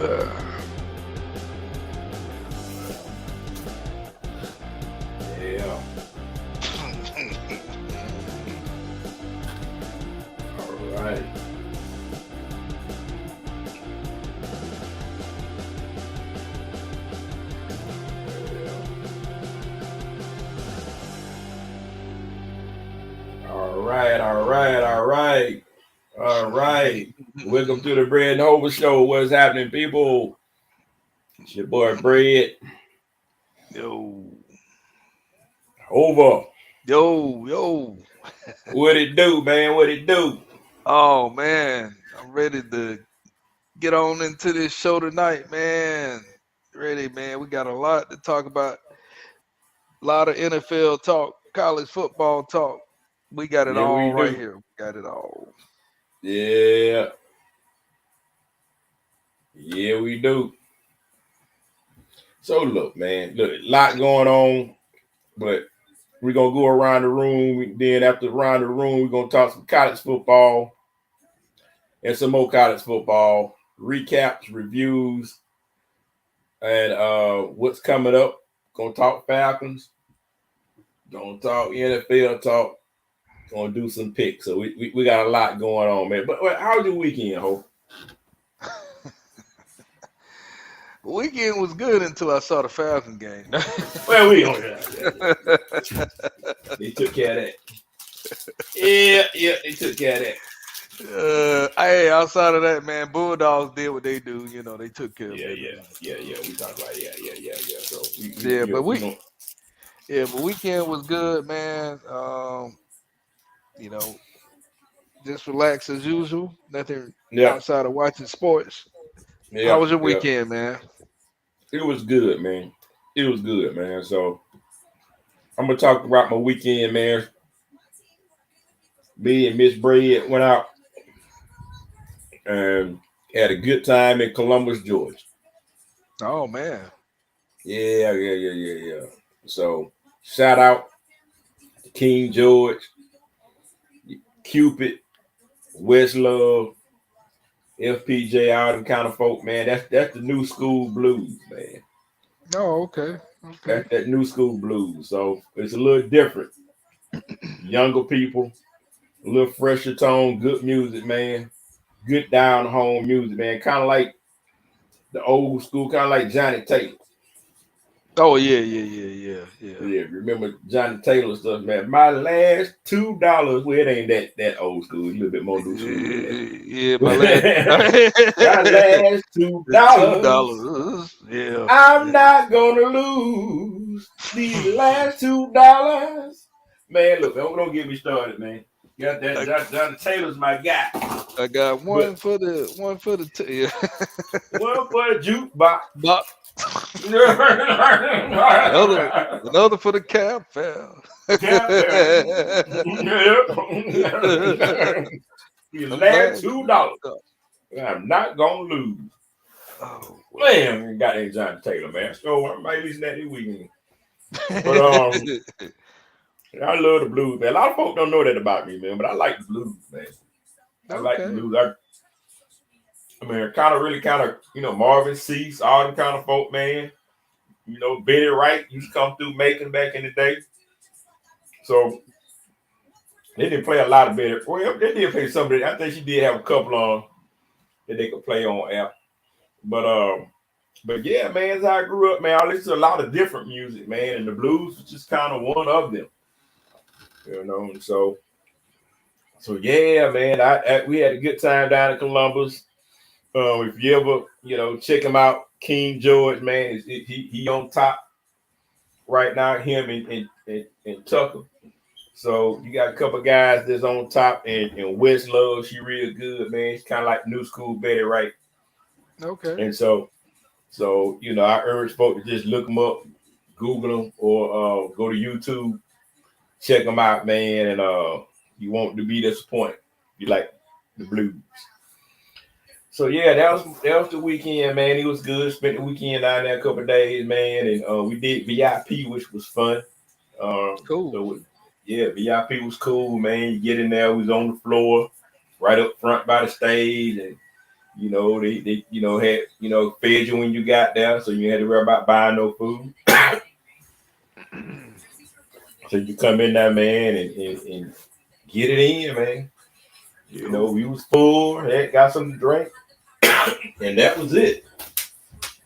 Yeah. All right. All right. Welcome to the Bread and Over Show. What's happening, people? It's your boy Bread. Yo. Over. Yo. What it do, man? What it do? Oh man, I'm ready to get on into this show tonight, man. Ready, man. We got a lot to talk about. A lot of NFL talk, college football talk. We got it Yeah, we all right do. here. We got it all. Yeah. Yeah, we do. So look, man, a lot going on, but we're gonna go around the room. Then after around the room, we're gonna talk some college football and some more college football recaps, reviews, and what's coming up. Gonna talk Falcons. Gonna talk NFL talk. Gonna do some picks. So we got a lot going on, man. But how was your weekend, Ho? The weekend was good until I saw the Falcon game. Well, we on that. They took care of that. Yeah, they took care of that. Hey, outside of that, man, Bulldogs did what they do. You know, they took care of it. Yeah. We talked about So but weekend was good, man. You know, just relax as usual. Nothing outside of watching sports. How was your weekend, man? It was good, man. So I'm gonna talk about my weekend, man. Me and Miss Bread went out and had a good time in Columbus, Georgia. Oh man. Yeah. So shout out to King George, Cupid, Westlove, FPJ, all them kind of folk, man. That's the new school blues, man. Oh, okay. That's that new school blues. So it's a little different. Younger people, a little fresher tone, good music, man. Good down home music, man. Kind of like the old school, kind of like Johnny Taylor. Oh yeah. Yeah, remember Johnny Taylor stuff, man. My last $2. Well, it ain't that old school. It's a little bit more new school. Yeah, my last $2. Yeah. I'm not gonna lose these last $2. Man, look, don't get me started, man. Got that Johnny Taylor's my guy. I got one for the one for the jukebox. another for the cab fare. The last $2. I'm not gonna lose. Oh man, got that Johnny Taylor, man. So I might listen to that this weekend. But I love the blues, man. A lot of folks don't know that about me, man, but I like the blues, man. I like the blues. I mean, kind of, Marvin Cease, all them kind of folk, man. Benny Wright used to come through Macon back in the day. So they didn't play a lot of Benny. Well, they did play some of it. I think she did have a couple on that they could play on app. But yeah, man, as I grew up, man, I listened to a lot of different music, man, and the blues was just kind of one of them. And so So yeah, man, we had a good time down in Columbus. If you ever, check him out, King George, man, he on top right now. Him and Tucker. So you got a couple guys that's on top, and West Love, she real good, man. She's kind of like new school Betty, right? Okay. And so I urge folks to just look them up, Google them, or go to YouTube, check them out, man, and you won't be disappointed. You like the blues. So yeah, that was the weekend, man. It was good. Spent the weekend down there a couple of days, man, and we did VIP, which was fun. Cool. So yeah, VIP was cool, man. You get in there, we was on the floor, right up front by the stage, and they had fed you when you got there, so you had to worry about buying no food. So you come in there, man, and get it in, man. We was full, had got something to drink, and that was it.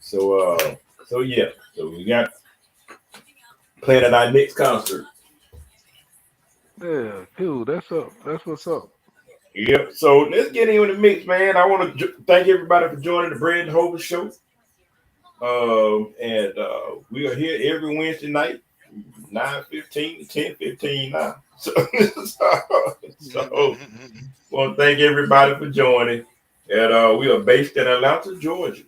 So yeah, so we got planning our next concert. Yeah, cool. That's up. That's what's up. Yep. So let's get in with the mix, man. I want to thank everybody for joining the Bread and Hover Show. And we are here every Wednesday night, 9:15 to 10:15 now. So want to thank everybody for joining. And we are based in Atlanta, Georgia.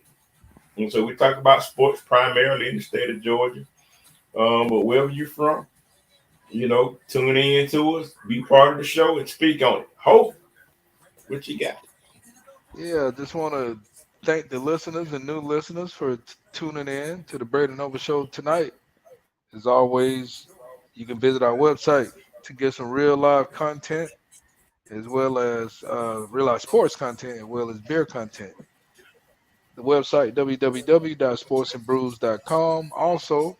And so we talk about sports primarily in the state of Georgia. But wherever you're from, tune in to us, be part of the show, and speak on it. Hope, what you got? Yeah, just want to thank the listeners and new listeners for tuning in to the Bread and Over Show tonight. As always, you can visit our website to get some real live content, as well as real life sports content, as well as beer content. The website www.sportsandbrews.com. Also,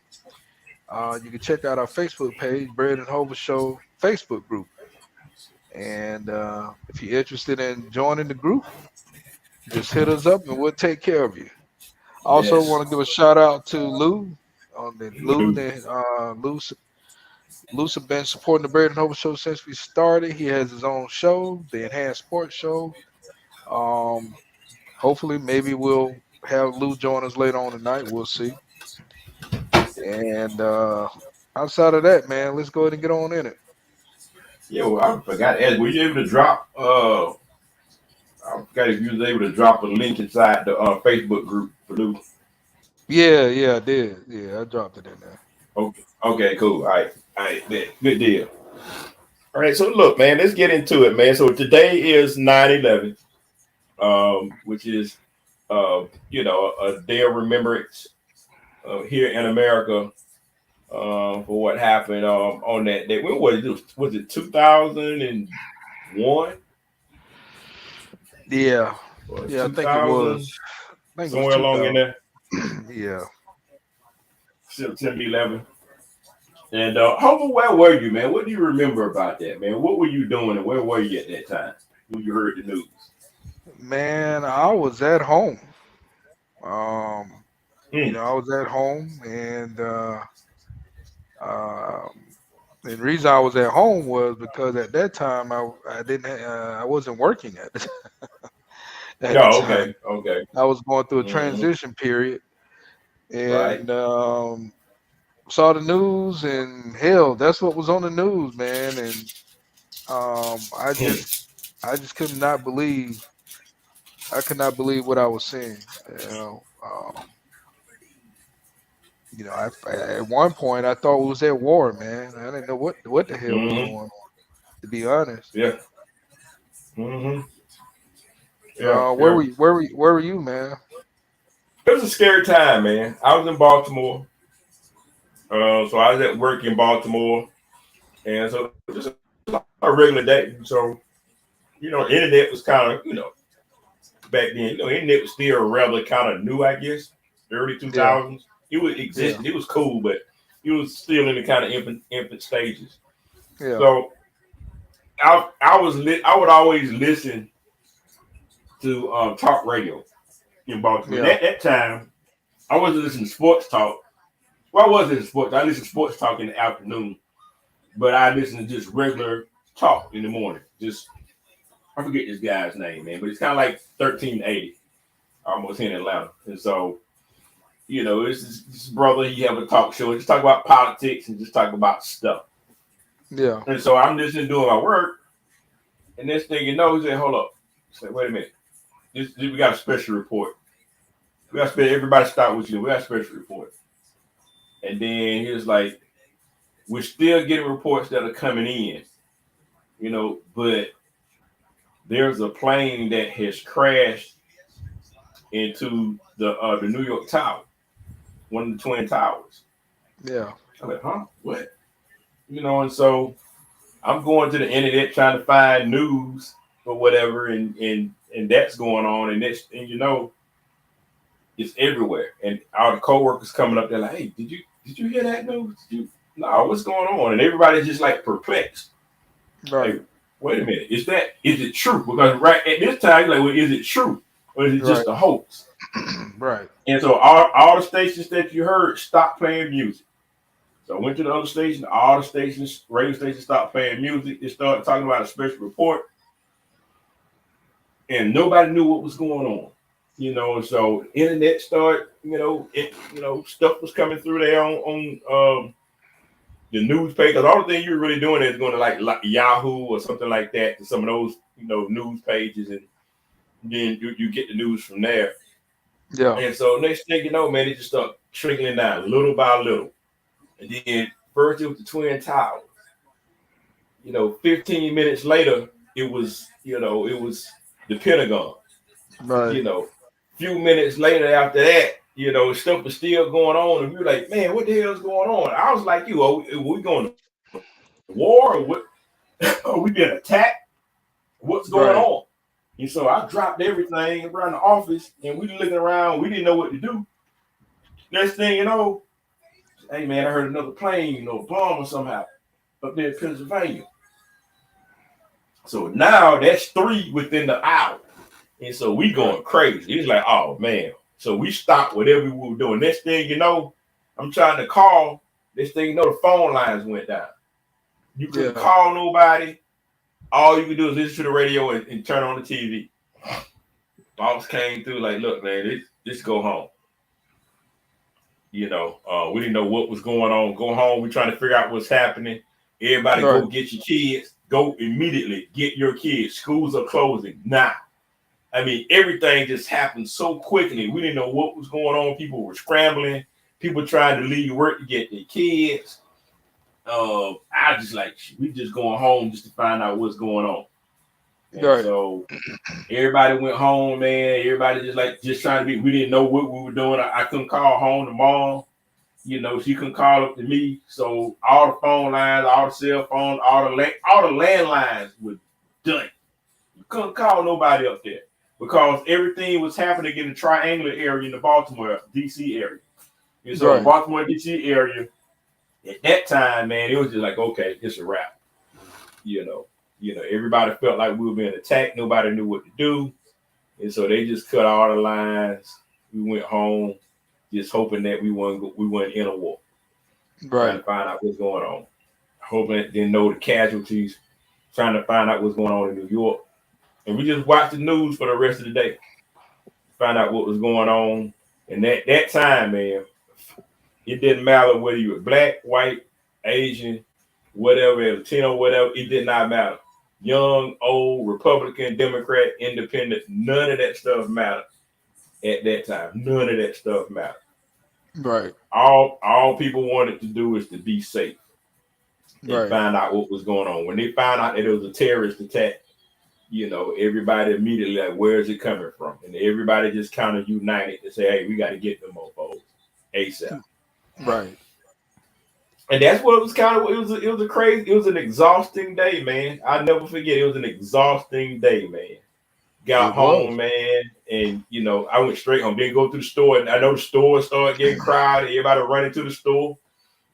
you can check out our Facebook page, Bread and Hover Show Facebook group. And if you're interested in joining the group, just hit us up and we'll take care of you. Also, want to give a shout out to Lou on the Lou's been supporting the Bread and Hover Show since we started. He has his own show, the Enhanced Sports Show. Hopefully, maybe we'll have Lou join us later on tonight. We'll see. And outside of that, man, let's go ahead and get on in it. Yeah, well, I forgot. Ed, were you able to drop? I forgot if you was able to drop a link inside the Facebook group for Lou. Yeah, I did. Yeah, I dropped it in there. Okay, cool. All right, good deal. All right, so look, man, let's get into it, man. So today is 9/11, which is, a day of remembrance here in America for what happened on that day. When was it? Was it 2001? Yeah, I think it was. Somewhere along in there. Yeah. September 11th. And Homer, where were you, man? What do you remember about that, man? What were you doing and where were you at that time when you heard the news? Man, I was at home. I was at home, and the reason I was at home was because at that time I wasn't working at the time. Okay. I was going through a transition period, and saw the news, and hell, that's what was on the news, man. And I just could not believe what I was seeing. At one point I thought we was at war, man. I didn't know what the hell was going on, to be honest. Yeah. Mm-hmm. Where were you, man? It was a scary time, man. I was in Baltimore. So I was at work in Baltimore, and so just a regular day. So, internet was kind of, back then, internet was still rather kind of new, I guess, early 2000s. Yeah. It was existing. Yeah. It was cool, but it was still in the kind of infant stages. Yeah. So I would always listen to talk radio in Baltimore. Yeah. At that time, I wasn't listening to sports talk. Well, I wasn't in sports. I listened to sports talk in the afternoon, but I listened to just regular talk in the morning. Just I forget this guy's name, man, but it's kind of like 1380, almost in Atlanta. And so, you know, it's this brother, he have a talk show, just talk about politics and just talk about stuff. Yeah. And so I'm just doing my work, and this thing, you know, he said, hold up. I said, wait a minute. We got a special report. Everybody start with you. We got a special report. And then he was like, we're still getting reports that are coming in, you know, but there's a plane that has crashed into the New York Tower, one of the Twin Towers. Yeah. I'm like, huh? What? You know, and so I'm going to the internet trying to find news or whatever, and that's going on, and you know, it's everywhere. And all the coworkers coming up, they're like, hey, did you hear that news? No, what's going on? And everybody's just like perplexed. Right. Like, wait a minute, is it true? Because right at this time, you're like, well, is it true? Or is it just a hoax? Right. And so all the stations that you heard stopped playing music. So I went to the other station, all the stations, radio stations stopped playing music. They started talking about a special report. And nobody knew what was going on. You know, so internet started, stuff was coming through there on the newspaper. The only thing you're really doing is going to like Yahoo or something like that to some of those, news pages, and then you get the news from there. Yeah. And so next thing you know, man, it just started trickling down little by little. And then first it was the Twin Towers. 15 minutes later, it was the Pentagon. Right. Few minutes later after that, stuff was still going on, and we were like, man, what the hell is going on? I was like, are we going to war, or what? Are we being attacked? What's going on? And so I dropped everything around the office, and we looking around. We didn't know what to do. Next thing you know, hey man, I heard another plane, bomb or somehow up there in Pennsylvania. So now that's 3 within the hour. And so we going crazy. It's like, oh man. So we stopped whatever we were doing. Next thing you know, I'm trying to call. Next thing you know, the phone lines went down. You couldn't call nobody. All you could do is listen to the radio and turn on the TV. Boss came through like, look, man, let's go home. We didn't know what was going on. Go home. We're trying to figure out what's happening. Everybody go get your kids. Go immediately get your kids. Schools are closing now. I mean, everything just happened so quickly. We didn't know what was going on. People were scrambling. People trying to leave work to get their kids. I just like, we just going home just to find out what's going on. So everybody went home, man. Everybody just trying to be. We didn't know what we were doing. I couldn't call home to mom. She couldn't call up to me. So all the phone lines, all the cell phones, all the landlines were done. You couldn't call nobody up there because everything was happening in the triangular area in the Baltimore, D.C. area. And so the Baltimore, D.C. area, at that time, man, it was just like, okay, it's a wrap. Everybody felt like we were being attacked. Nobody knew what to do. And so they just cut all the lines. We went home just hoping that we weren't in a war. Trying to find out what's going on. Hoping didn't know the casualties. Trying to find out what's going on in New York. And we just watched the news for the rest of the day. Find out what was going on. And that time, man, it didn't matter whether you were black, white, Asian, whatever, Latino, whatever. It did not matter. Young, old, Republican, Democrat, Independent, none of that stuff mattered at that time. None of that stuff mattered. Right. All people wanted to do is to be safe and find out what was going on. When they found out that it was a terrorist attack, everybody immediately like, where is it coming from? And everybody just kind of united to say, hey, we got to get them mofos ASAP. Right. And that's what it was kind of. It was an exhausting day, man. I'll never forget. It was an exhausting day, man. Got home, man, and I went straight home. Didn't go to the store, and I know the store started getting crowded. Everybody running to the store,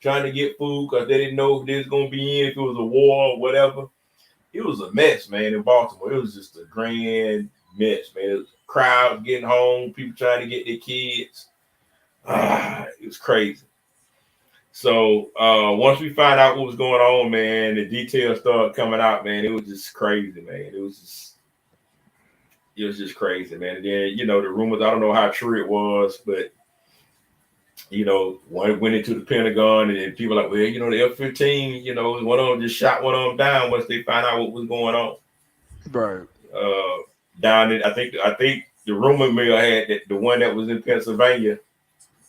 trying to get food because they didn't know if they was gonna be in, if it was a war or whatever. It was a mess, man. In Baltimore, it was just a grand mess, man. It was crowds getting home, people trying to get their kids. It was crazy. So once we found out what was going on, man, the details started coming out, man. It was just crazy, man. It was just it was just crazy, man. And then, you know, the rumors, I don't know how true it was, but, you know, one went into the Pentagon, and then people like, well, you know, the F-15, you know, one of them just shot one of them down once they found out what was going on. Right. Down in, I think the rumor mill had that the one that was in Pennsylvania,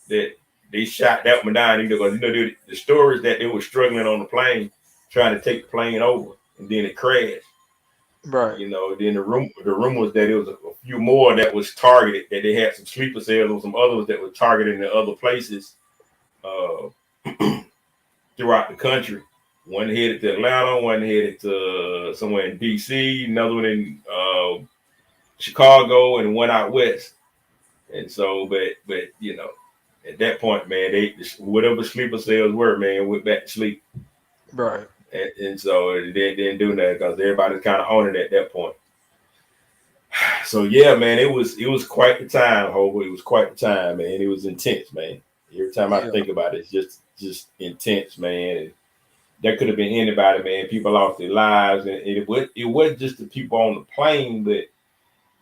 that they shot that one down, because, you know, the stories that they were struggling on the plane, trying to take the plane over, and then it crashed. Right. You know, then the rumor was that it was a few more that was targeted, that they had some sleeper cells or some others that were targeted in other places throughout the country. One headed to Atlanta, one headed to somewhere in DC, another one in Chicago, and one out west. And so, but you know, at that point, man, they whatever sleeper cells were, man, went back to sleep. Right. And so they didn't do that because everybody's kind of on it at that point. So yeah, man, it was quite the time, Hobo. It was quite the time, man. It was intense, man. Every time I think about it, it's just intense, man. And that could have been anybody, man. People lost their lives, and it wasn't just the people on the plane, but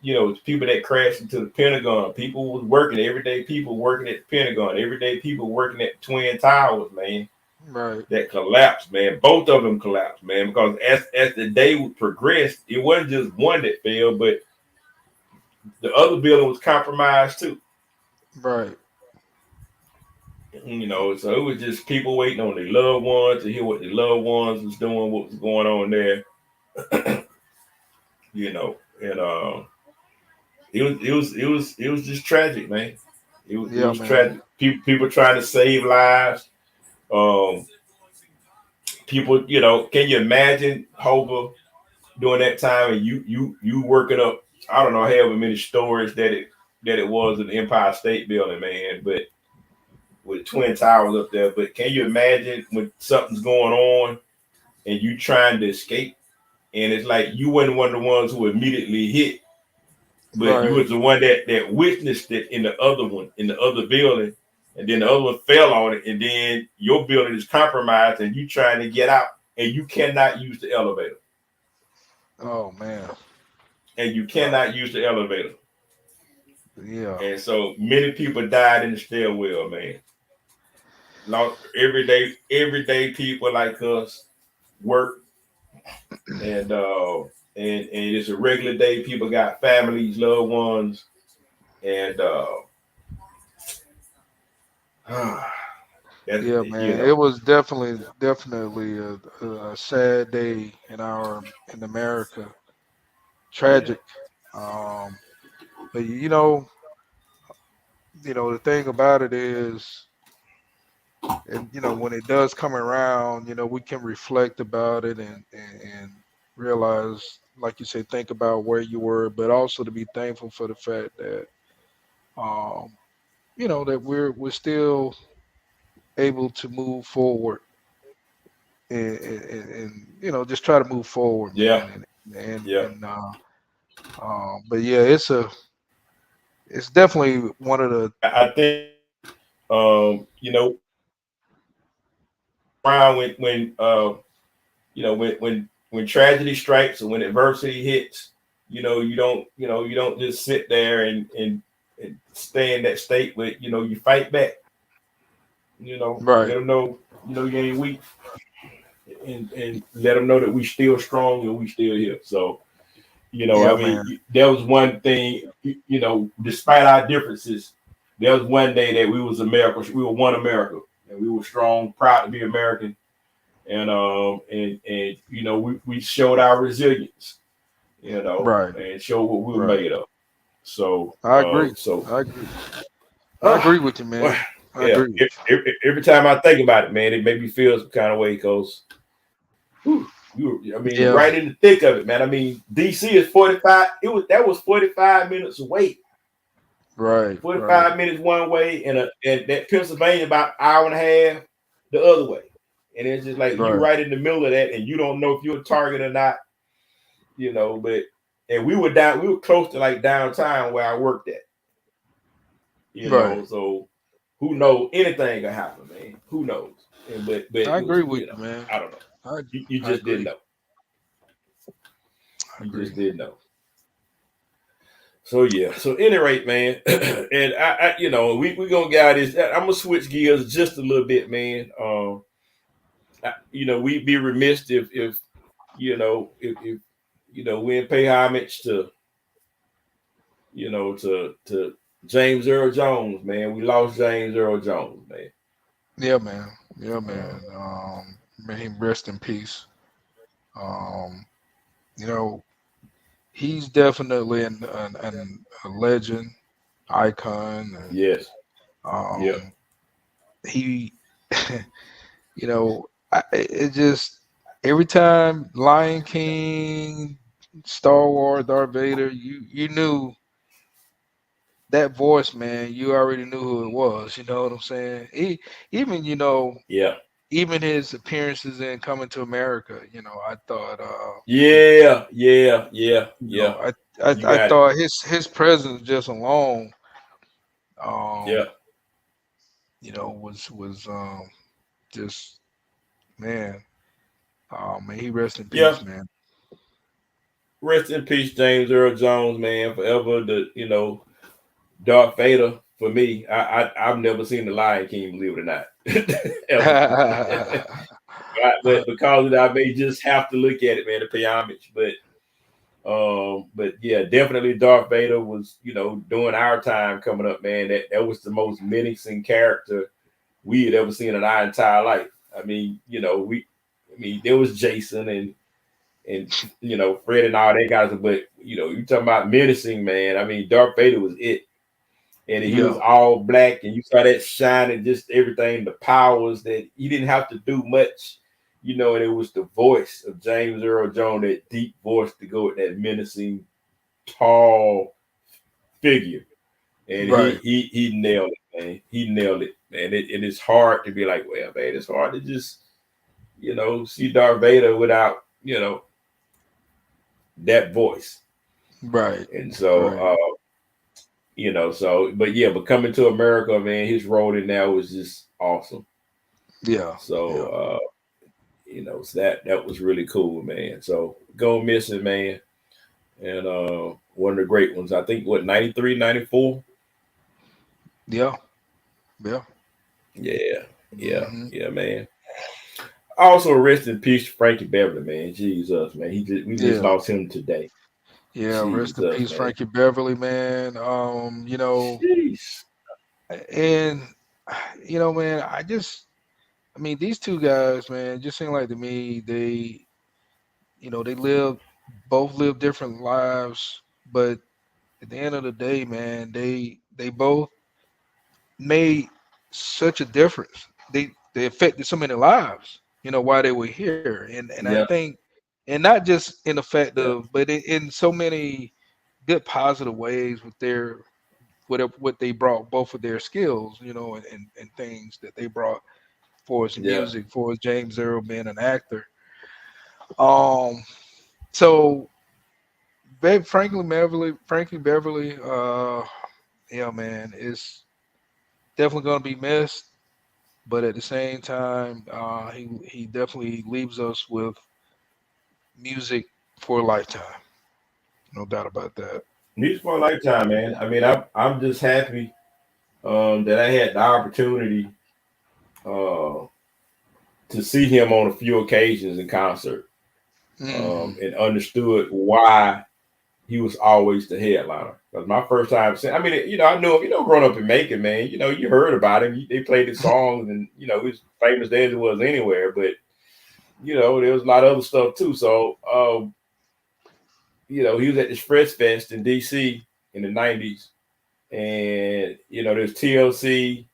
you know, it's people that crashed into the Pentagon. People was working, everyday people working at the Pentagon, everyday people working at the Twin Towers, man. Right. That collapsed, man. Both of them collapsed, man, because as the day progressed, it wasn't just one that fell, but the other building was compromised too. Right. You know, so it was just people waiting on their loved ones to hear what their loved ones was doing, what was going on there. You know, and it was just tragic, man. It was tragic. People trying to save lives. People, you know, can you imagine Hoba during that time, and you working up, I don't know, however many stories that it was in the Empire State Building, man, but with Twin Towers up there. But can you imagine when something's going on and you trying to escape, and it's like you wasn't one of the ones who immediately hit, but you was the one that witnessed it in the other building, and then the other one fell on it, and then your building is compromised, and you trying to get out, and you cannot use the elevator. Oh man. And you cannot use the elevator. Yeah. And so many people died in the stairwell, man. Lost everyday people like us work, and it's a regular day. People got families, loved ones, and yeah, man. You know. It was definitely a sad day in America. Tragic. Yeah. But you know, the thing about it is, and you know, when it does come around, you know, we can reflect about it and realize, like you say, think about where you were, but also to be thankful for the fact that, you know, that we're still able to move forward and you know, just try to move forward, man. But yeah, it's definitely one of the. I think you know, around when you know, when tragedy strikes or when adversity hits, you know, you don't just sit there and stay in that state, but you know, you fight back. You know, right. Let them know, you know, you ain't weak, and let them know that we still strong and we still here. So, you know, I mean, there was one thing, you know, despite our differences, there was one day that we was America. We were one America, and we were strong, proud to be American. And you know, we showed our resilience, you know, right, and showed what we were made of. So I agree. I agree with you, man. Every time I think about it, man, it made me feel some kind of way because, right in the thick of it, man. I mean, DC is 45. That was 45 minutes away. Right. 45 minutes one way, and that Pennsylvania about an hour and a half the other way. And it's just like you're right in the middle of that, and you don't know if you're a target or not, you know. And we were close to like downtown where I worked at, you know. So who knows? Anything can happen, man. Who knows? But I agree with you, man. I don't know. You just didn't know. You just didn't know. So yeah. So any rate, man, and you know, we gonna get out of this. I'm gonna switch gears just a little bit, man. You know, we'd be remiss if you know if you know we didn't pay homage to you know to James Earl Jones, man. We lost James Earl Jones, man. Yeah, man. Yeah, Uh, man. May he rest in peace. Um, you know, he's definitely a legend, icon, and yes. Yep. um, he, you know, it just every time Lion King, Star Wars, Darth Vader, you knew that voice, man. You already knew who it was. You know what I'm saying? Even Yeah. even his appearances in Coming to America. I thought, Yeah. Yeah. Yeah. you know, Yeah. I I, You I got it. thought his presence just alone, Yeah. um, was just man. May he rest in Yeah. peace, man. Rest in peace, James Earl Jones, man. Forever the Darth Vader for me. I've never seen the Lion King, believe it or not, ever. But because of that, I may just have to look at it, man, to pay homage. But yeah, definitely Darth Vader was, during our time coming up, man, that was the most menacing character we had ever seen in our entire life. I mean, there was Jason and Fred and all that guys, but you talking about menacing, man. I mean, Darth Vader was it. And he was Yeah, all black, and you saw that shine and just everything, the powers that he didn't have to do much, and it was the voice of James Earl Jones, that deep voice to go with that menacing, tall figure. And right, he nailed it, man. He nailed it, man. And it's hard to be like, well, man, it's hard to just, see Darth Vader without, that voice. right, And so right. but yeah, but coming to America, man, his role in that was just awesome. Yeah, So yeah, so that was really cool, man. So go missing, man. And one of the great ones. I think what 93, 94. yeah, yeah. Yeah, yeah, Hmm. yeah, man. Also rest in peace, Frankie Beverly, man. Jesus, man. We just Yeah, lost him today. yeah. Rest in Jesus, peace, man. Frankie Beverly, man. Jeez. And man, I mean, these two guys, man, just seem like to me they both live different lives, but at the end of the day, man, they both made such a difference. They affected so many lives, while they were here, and I Yeah, think, and not just in the fact yeah, of, but in so many good positive ways with their what they brought, both of their skills, and things that they brought for his yeah. music, for his James Earl being an actor. Um, so Frankie Beverly, yeah, man, is definitely gonna be missed. But at the same time, he definitely leaves us with music for a lifetime. No doubt about that. Music for a lifetime, man. I mean, I'm just happy that I had the opportunity uh, to see him on a few occasions in concert, Hmm. and understood why he was always the headliner. Because my first time seeing, I mean, I knew him, growing up in Macon, man, you heard about him. They played his songs, and he was famous there as it was anywhere. But there was a lot of other stuff too. So he was at the Express Fest in DC in the '90s, and there's TLC,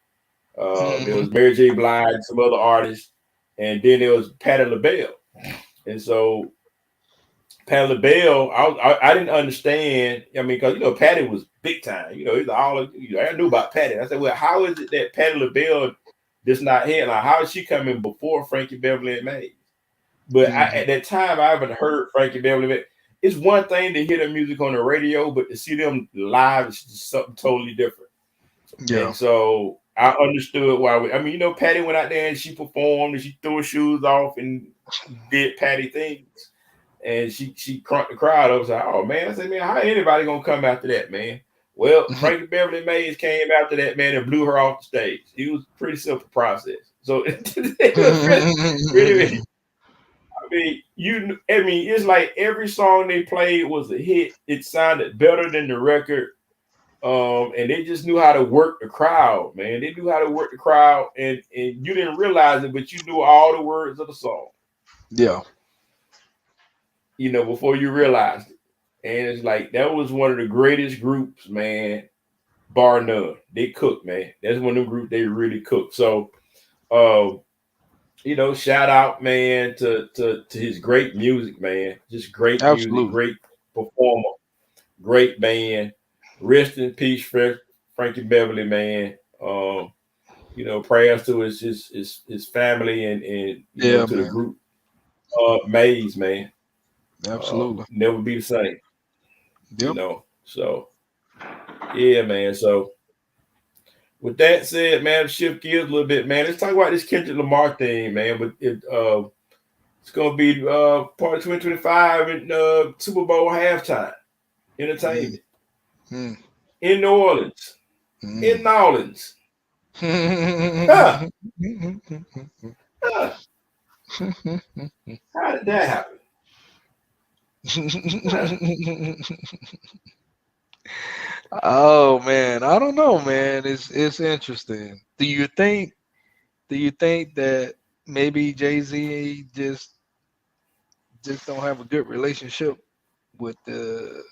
there Hmm. was Mary J. Blige, some other artists, and then there was Patti LaBelle. And so Patti LaBelle, I didn't understand. I mean, because Patti was big time. He's all I knew about Patti. I said, well, how is it that Patti LaBelle does not headline? How is she coming before Frankie Beverly and Mays? But Hmm. at that time, I haven't heard Frankie Beverly. It's one thing to hear their music on the radio, but to see them live is just something totally different. Yeah. And so I understood why. I mean, Patty went out there and she performed and she threw her shoes off and did Patty things. and she crunked the crowd. I was like, oh man, I said, man, how anybody gonna come after that, man? Well, Frankie Beverly Mays came after that, man, and blew her off the stage. It was a pretty simple process. So it was really, I mean, it's like every song they played was a hit. It sounded better than the record. And they just knew how to work the crowd, man. They knew how to work the crowd, and you didn't realize it, but you knew all the words of the song. Yeah. Before you realized it. And it's like that was one of the greatest groups, man, bar none. They cooked, man. That's one of the groups they really cooked. So shout out, man, to his great music, man. Just great music, great performer, great band. Rest in peace, Frankie Beverly, man. Prayers to his family and to the group. Mays, man. Absolutely. Never be the same. Yep. So yeah, man. So with that said, man, shift gears a little bit, man. Let's talk about this Kendrick Lamar thing, man. But it's gonna be part of 2025 and Super Bowl halftime entertainment in New Orleans. In New Orleans. How did that happen? Oh man, I don't know, man. It's interesting. Do you think that maybe Jay-Z just don't have a good relationship with the?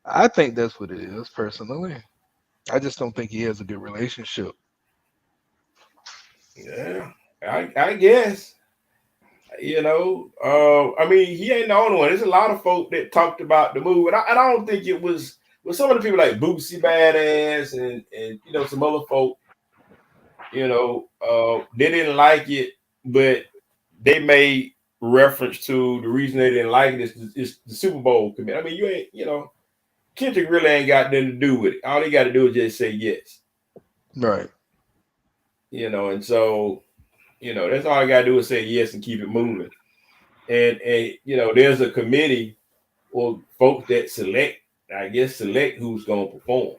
I think that's what it is, personally. I just don't think he has a good relationship. Yeah, I guess. I mean, he ain't the only one. There's a lot of folk that talked about the move, and I don't think it was with some of the people like Boosie Badass and some other folk. They didn't like it, but they made reference to the reason they didn't like it is the Super Bowl committee. I mean, you ain't, Kendrick really ain't got nothing to do with it. All he got to do is just say yes. Right. And so, that's all I got to do is say yes and keep it moving. And there's a committee or folks that select who's going to perform.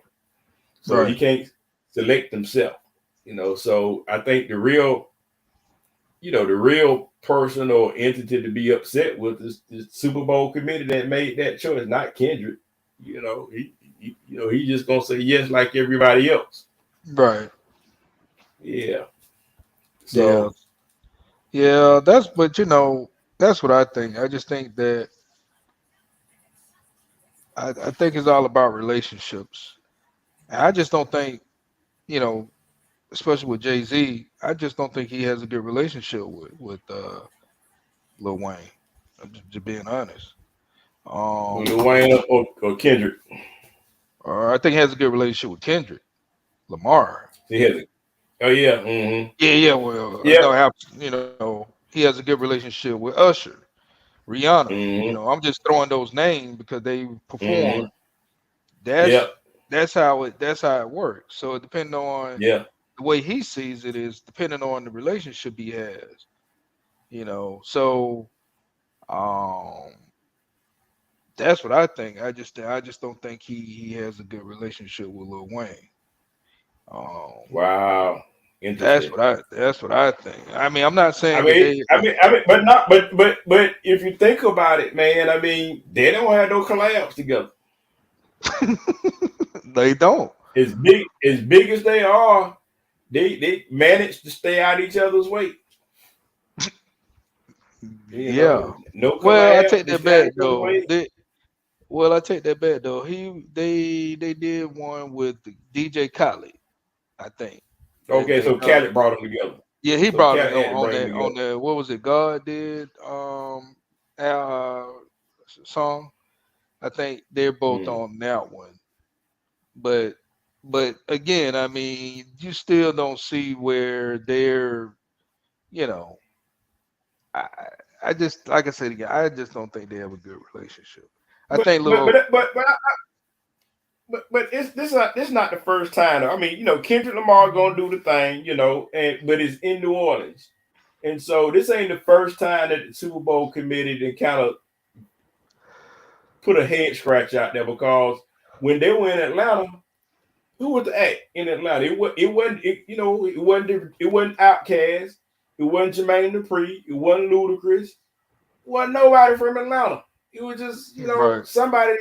So he can't select himself, So I think the real person or entity to be upset with is the Super Bowl committee that made that choice, not Kendrick. He just gonna say yes like everybody else. Right. Yeah. So yeah, that's what I think. I just think that I think it's all about relationships. And I just don't think, especially with Jay-Z, I just don't think he has a good relationship with Lil Wayne. I'm just being honest. Lil Wayne or Kendrick. I think he has a good relationship with Kendrick Lamar. He has it. Oh yeah. Mm-hmm. Yeah. Well, yeah. He has a good relationship with Usher, Rihanna. Mm-hmm. I'm just throwing those names because they perform. Mm-hmm. That's how it works. So depending on the way he sees it is depending on the relationship he has. So that's what I think. I just don't think he has a good relationship with Lil Wayne. Wow. That's what I think. I mean, I'm not saying. But if you think about it, man, I mean, they don't have no collabs together. They don't. As big as they are, they manage to stay out each other's way. No collab. Well, I take that back though. I take that back though. They did one with DJ Khaled, I think. Okay, so Khaled brought them together. Yeah, he brought it on the what was it? God did song. I think they're both on that one. But again, I mean, you still don't see where they're, I just, like I said again, I just don't think they have a good relationship. But it's not the first time. I mean, Kendrick Lamar gonna do the thing, but it's in New Orleans, and so this ain't the first time that the Super Bowl committee then kind of put a head scratch out there because when they were in Atlanta, who was the act in Atlanta? It wasn't Outkast, it wasn't Jermaine Dupri, it wasn't Ludacris, it wasn't nobody from Atlanta. It was just Right. somebody.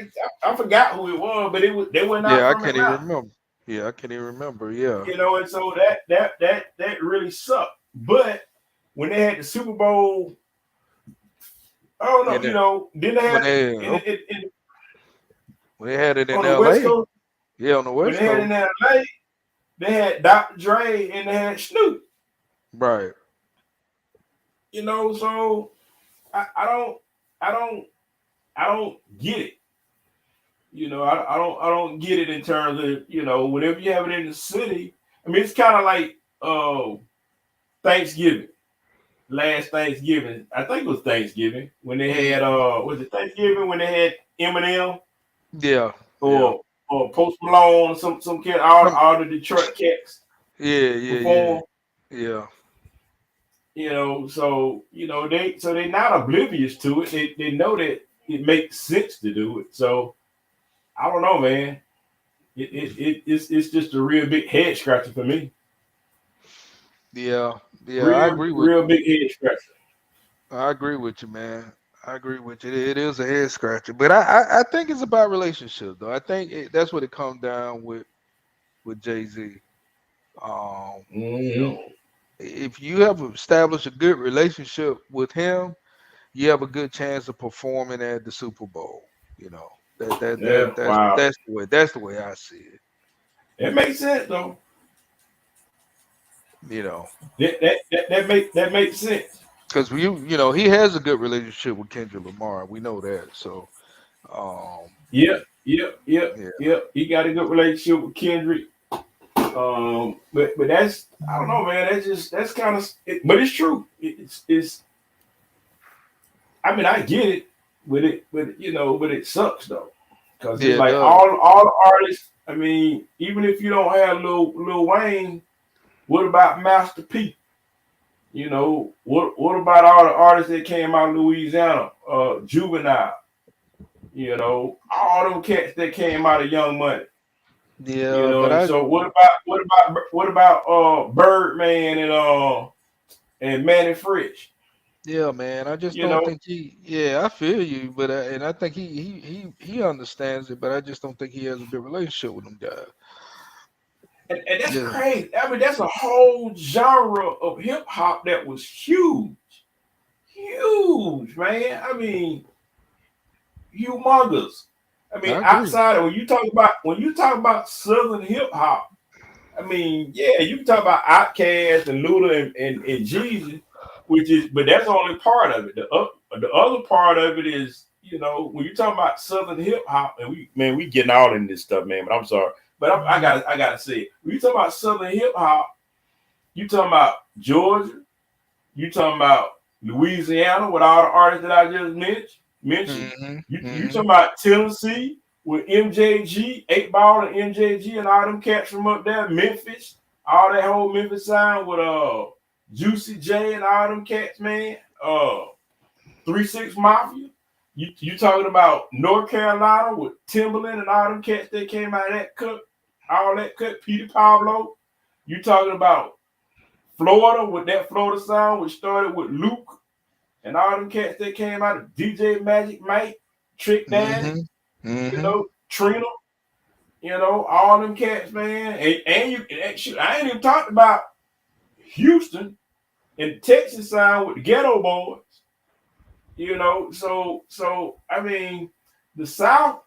I forgot who it was, but they were not Yeah, I from can't even Atlanta. remember. Yeah, I can't even remember. Yeah. And so that really sucked. But when they had the Super Bowl, I don't know, And then then they when had they when they had it in on the West LA. Coast, Yeah, on the when West they had it Coast. in LA, they had Dr. Dre and they had Snoop. Right. So I don't get it. I don't get it in terms of, whenever you have it in the city. I mean, it's kind of like Thanksgiving. Last Thanksgiving, I think it was Thanksgiving when they had was it Thanksgiving when they had Eminem Yeah. or Post Malone, some kid, all the Detroit cats Yeah. perform. Yeah. So they're not oblivious to it. They know that it makes sense to do it. So I don't know, man. It's just a real big head scratcher for me. Yeah. I agree with Real big head scratcher. I agree with you, man. I agree with you. It is a head scratcher, but I think it's about relationship, though. I think that's what it comes down with Jay-Z. Mm-hmm. If you have established a good relationship with him, you have a good chance of performing at the Super Bowl. You know Yeah, wow. that's the way I see it. It makes sense though. You know, That makes sense. because he has a good relationship with Kendrick Lamar. We know that. So, um, Yep. yeah, He got a good relationship with Kendrick. But that's I don't know, man. That's kind of, but it's true. It's. I mean, I get it, but it sucks though, because it's yeah, it like does. all the artists. I mean, even if you don't have Lil Wayne, what about Master P? What about all the artists that came out of Louisiana? Juvenile. All them cats that came out of Young Money. Yeah, but I So what about Birdman and Manny Fresh? Yeah, man. I just You don't know, think he. Yeah, I feel you, but and I think he understands it, but I just don't think he has a good relationship with them guys. and that's Yeah, crazy. I mean, that's a whole genre of hip hop that was huge, man. I mean, humongous. I mean, I agree. outside of when you talk about Southern hip hop, I mean, yeah, you can talk about Outkast and Luda and Jeezy, but that's only part of it. The other part of it is, when you talk about Southern hip hop, and we getting all in this stuff, man. But I'm sorry, but I gotta say it. When you talk about Southern hip hop, you talking about Georgia, you talking about Louisiana with all the artists that I just mentioned. You Hmm. talking about Tennessee with MJG, 8 Ball and MJG and all them cats from up there, Memphis, all that whole Memphis sound with Juicy J and all them cats, man. 3 6 Mafia. You talking about North Carolina with Timberland and all them cats that came out of that cut, all that cut, Peter Pablo. You talking about Florida with that Florida sound, which started with Luke and all them cats that came out of DJ Magic Mike, Trick Daddy, Hmm. Hmm. Trina, all them cats, man. Shoot, I ain't even talked about Houston and Texas sound with the Ghetto Boys. So I mean, the South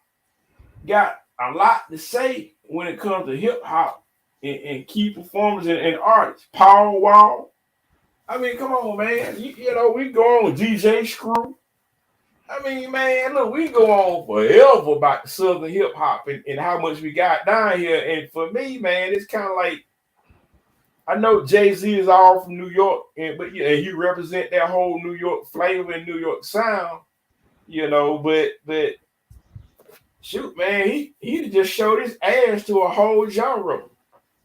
got a lot to say when it comes to hip hop and key performers and artists. Power Wall. I mean, come on, man. We go on with DJ Screw. I mean, man, look, we go on forever about the Southern hip hop and how much we got down here. And for me, man, it's kind of like, I know Jay-Z is all from New York, but he represent that whole New York flavor and New York sound, but shoot, man, he just showed his ass to a whole genre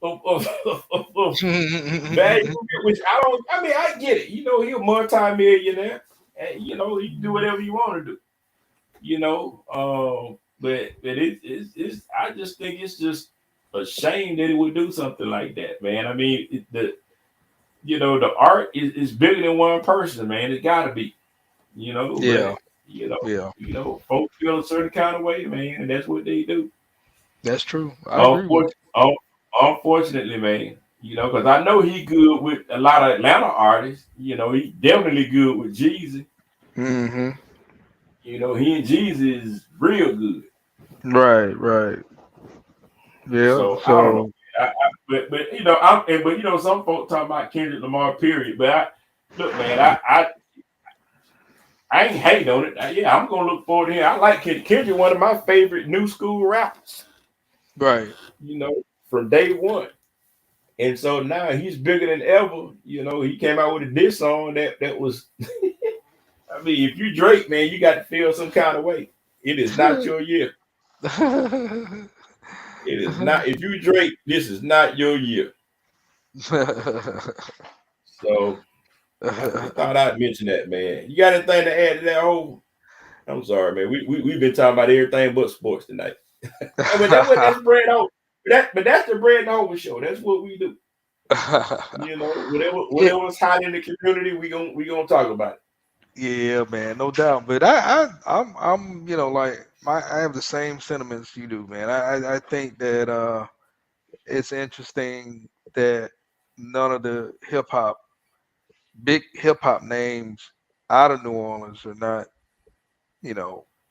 of value, which I get it. He a multi-millionaire, and he can do whatever you want to do. But it's I just think it's just a shame that he would do something like that, man. I mean, the art is bigger than one person, man. It gotta be, Yeah, but you know, yeah, folks feel a certain kind of way, man, and that's what they do. that's true. I agree with Unfortunately, unfortunately, man, because I know he good with a lot of Atlanta artists. He definitely good with Jeezy. you. Mm-hmm. He and Jeezy is real good. Right, right. Yeah. So I don't know. So But some folks talk about Kendrick Lamar, period. But look, man, I ain't hating on it. Yeah, I'm gonna look forward to him. I like Kendrick, one of my favorite new school rappers. right. From day one. And so now he's bigger than ever. He came out with a diss song that was. I mean, if you Drake, man, you got to feel some kind of way. It is not your year. It is not. If you Drake, this is not your year. So I just thought I'd mention that, man. You got anything to add to that whole? I'm sorry, man. We've been talking about everything but sports tonight. But that's Brad Over. But that's the Brad Over show. That's what we do. Whatever's hot in the community, we gonna talk about it. Yeah, man, no doubt. But I'm like I have the same sentiments you do, man. I think that it's interesting that none of the big hip hop names out of New Orleans are not,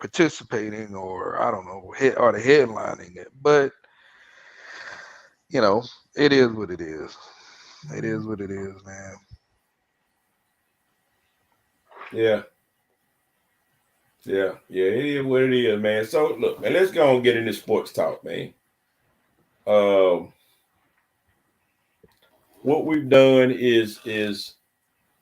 participating, or I don't know, or the headlining it. But you know, it is what it is. It is what it is, man. Yeah. Yeah, it is what it is, man. So look, man, let's go and get into sports talk, man. Um, what we've done is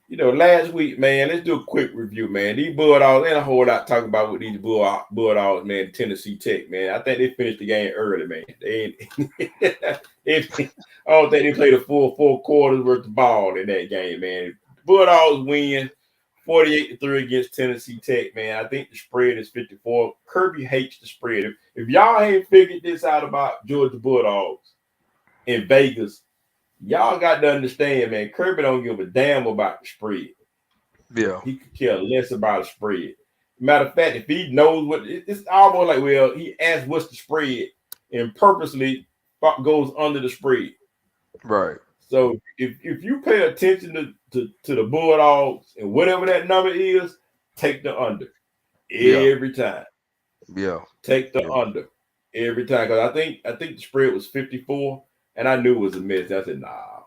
last week, man. Let's do a quick review, man. These Bulldogs ain't a whole lot talking about with these Bulldogs, man. Tennessee Tech, man. I think they finished the game early, man. They ain't. I don't think they played a full 4 quarters worth of ball in that game, man. Bulldogs win 48-3 against Tennessee Tech, man. I think the spread is 54. Kirby hates the spread. If y'all ain't figured this out about Georgia Bulldogs in Vegas, y'all got to understand, man. Kirby don't give a damn about the spread. Yeah. He could care less about a spread. Matter of fact, if he knows it's almost like, well, he asks what's the spread and purposely goes under the spread. Right. So if you pay attention to the Bulldogs and whatever that number is, take the under every time. Yeah. Take the under every time, because I think the spread was 54, and I knew it was a miss. I said, nah,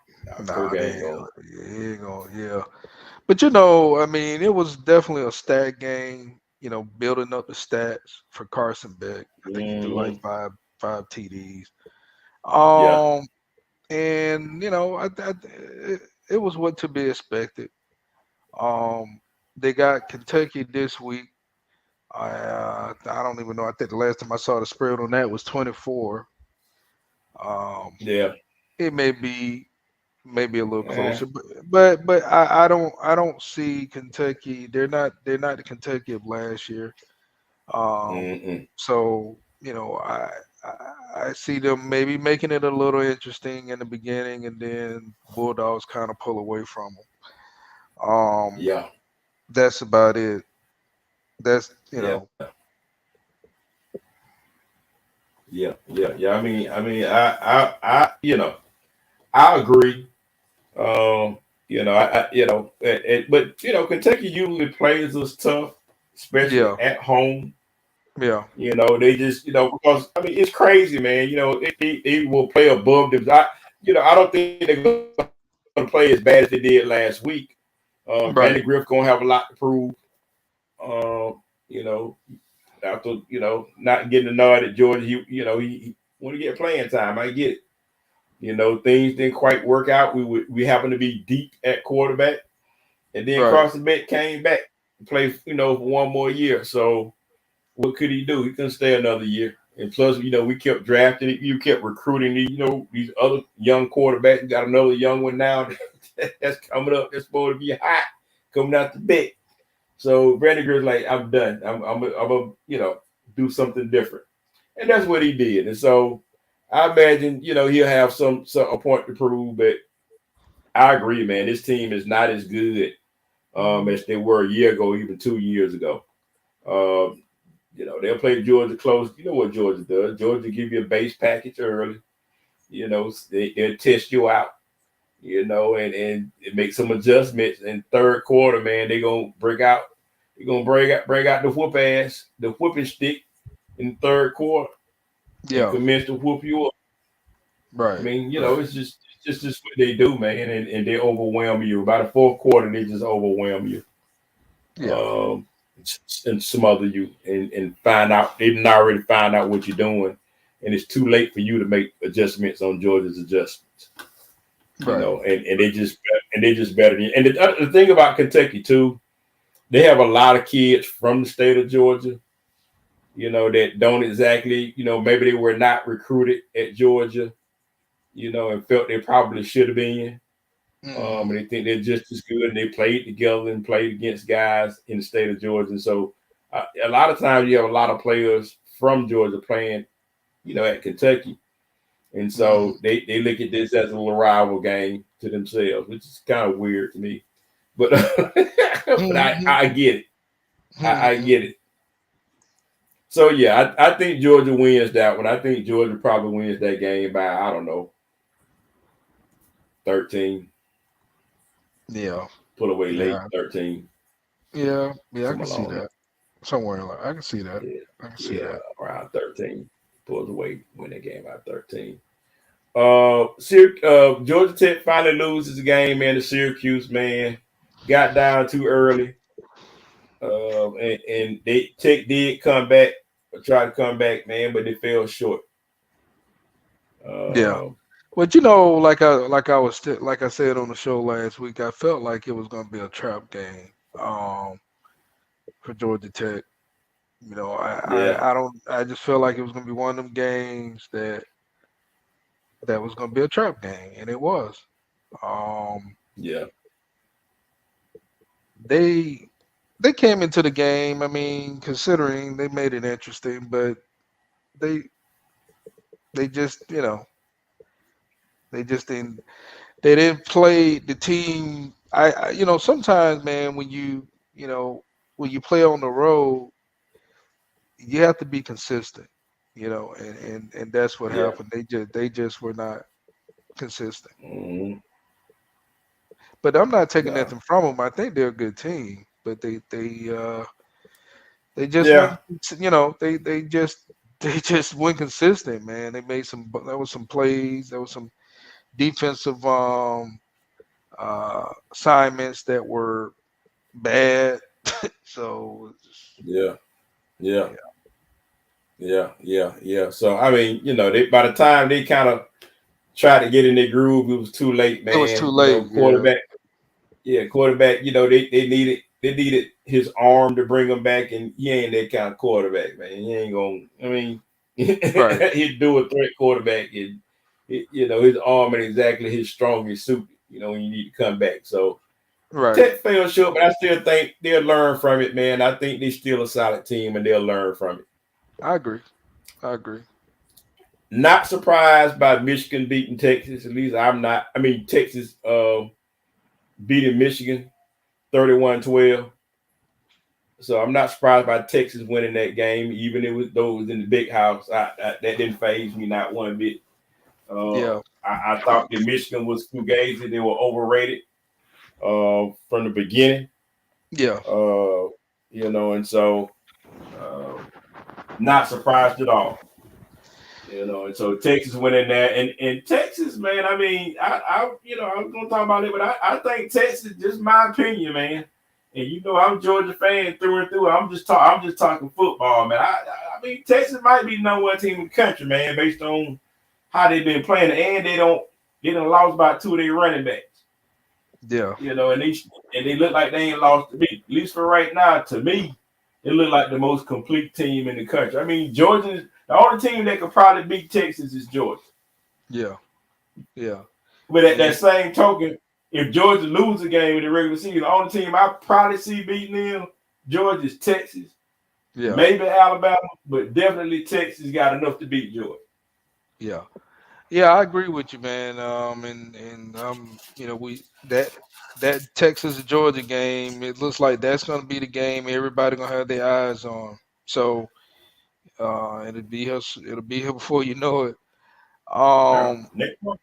Kirby ain't going. Yeah. But I mean, it was definitely a stat game. Building up the stats for Carson Beck. I think he threw like five TDs. And it was what to be expected. They got Kentucky this week. I don't even know. I think the last time I saw the spread on that was 24. It may be maybe a little closer, but I don't see Kentucky. They're not the Kentucky of last year. So I see them maybe making it a little interesting in the beginning, and then Bulldogs kind of pull away from them. That's about it. That's Yeah. I mean, I agree. But Kentucky usually plays us tough, especially at home. Yeah. They just, because I mean, it's crazy, man. They will play above them. I don't think they're going to play as bad as they did last week. Randy Griff going to have a lot to prove. After not getting a nod at Georgia, he want to get playing time. I get it. Things didn't quite work out. We happened to be deep at quarterback, and then Carson Beck came back to play, for one more year. So what could he do? He couldn't stay another year. And plus, we kept drafting it. You kept recruiting these other young quarterbacks. You got another young one now that's coming up. That's supposed to be hot coming out the Beck. So Randy Greer's like, I'm done. I'm a do something different, and that's what he did. And so I imagine he'll have some a point to prove. But I agree, man. This team is not as good as they were a year ago, even 2 years ago. They'll play Georgia close. You know what Georgia does? Georgia give you a base package early. They'll test you out. And make some adjustments in third quarter, man. They're gonna break out. They're gonna bring out the whooping stick in the third quarter, and commence to whoop you up. Right. I mean, it's just what they do, man, and they overwhelm you. By the fourth quarter, they just overwhelm you. Yeah. And smother you and find out they didn't already find out what you're doing, and it's too late for you to make adjustments on Georgia's adjustments. Right. And they just better than you. And the thing about Kentucky too, they have a lot of kids from the state of Georgia, that don't exactly, maybe they were not recruited at Georgia, and felt they probably should have been. And they think they're just as good, and they played together and played against guys in the state of Georgia. And so a lot of times you have a lot of players from Georgia playing, at Kentucky. And so they look at this as a little rival game to themselves, which is kind of weird to me. But, but I get it. I get it. So, yeah, I think Georgia wins that one. I think Georgia probably wins that game by, I don't know, 13. Yeah. Pull away late, 13. Yeah, I can see that. Somewhere like I can see that. Yeah. I can see that. Around 13. Pulls away, win that game by 13. Georgia Tech finally loses the game, man. The Syracuse, man, got down too early. And they Tech did come back, or try to come back, man, but they fell short. Yeah. But like I said on the show last week, I felt like it was going to be a trap game for Georgia Tech. I just felt like it was going to be one of them games that was going to be a trap game, and it was. Yeah. They came into the game. I mean, considering they made it interesting, but they just they didn't play the team. I sometimes, man, when you play on the road, you have to be consistent, and that's what happened. They just were not consistent. Mm-hmm. But I'm not taking nothing from them. I think they're a good team, but they just went, they just went consistent, man. They made there was some plays, there was some defensive assignments that were bad. So yeah. So I mean, they by the time they kind of tried to get in their groove, it was too late, man. It was too late. Quarterback. They needed his arm to bring him back, and he ain't that kind of quarterback, man. He ain't gonna. I mean, Right. he'd do a threat quarterback, and his arm ain't exactly his strongest suit. When you need to come back. So right. Tech fell short, but I still think they'll learn from it, man. I think they're still a solid team, and they'll learn from it. I agree. Not surprised by Michigan beating Texas. At least I'm not. I mean, Texas beating Michigan 31-12. So I'm not surprised by Texas winning that game, even if it was in the big house. That didn't faze me not one bit. I thought that Michigan was fugazi. They were overrated from the beginning. Yeah. And so not surprised at all. And so Texas went in there, and Texas, man. I mean, I was gonna talk about it, but I think Texas, just my opinion, man. And I'm a Georgia fan through and through. I'm just talking football, man. I mean, Texas might be the number one team in the country, man, based on how they've been playing, and they done lost about 2 of their running backs. Yeah. And they look like they ain't lost to me. At least for right now, to me, they look like the most complete team in the country. I mean, Georgia. The only team that could probably beat Texas is Georgia. Yeah. But at that same token, if Georgia loses a game in the regular season, the only team I probably see beating them Georgia's Texas, Yeah. maybe Alabama, but definitely Texas got enough to beat Georgia. Yeah. Yeah, I agree with you, man. You know, that Texas Georgia game, it looks like that's going to be the game everybody gonna have their eyes on. So, it'll be here before you know it. Yeah. Um, Next one.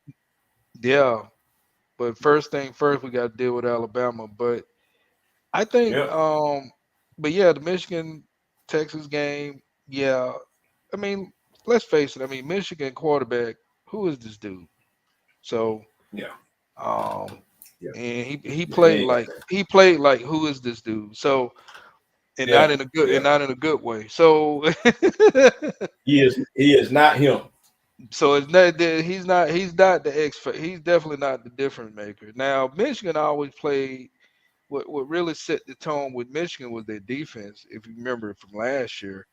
yeah. But first thing first, we got to deal with Alabama. But I think, Yep. but yeah, the Michigan Texas game, yeah. I mean, let's face it. I mean, Michigan quarterback, who is this dude? So, Yeah. um, Yeah. and he Yeah. He played ain't got like that. who is this dude? So, Yeah. and Yeah. not in a good way. So, He is not him. so it's not that he's not the he's definitely not the difference maker. Now, Michigan always played. What really set the tone with Michigan was their defense. If you remember from last year,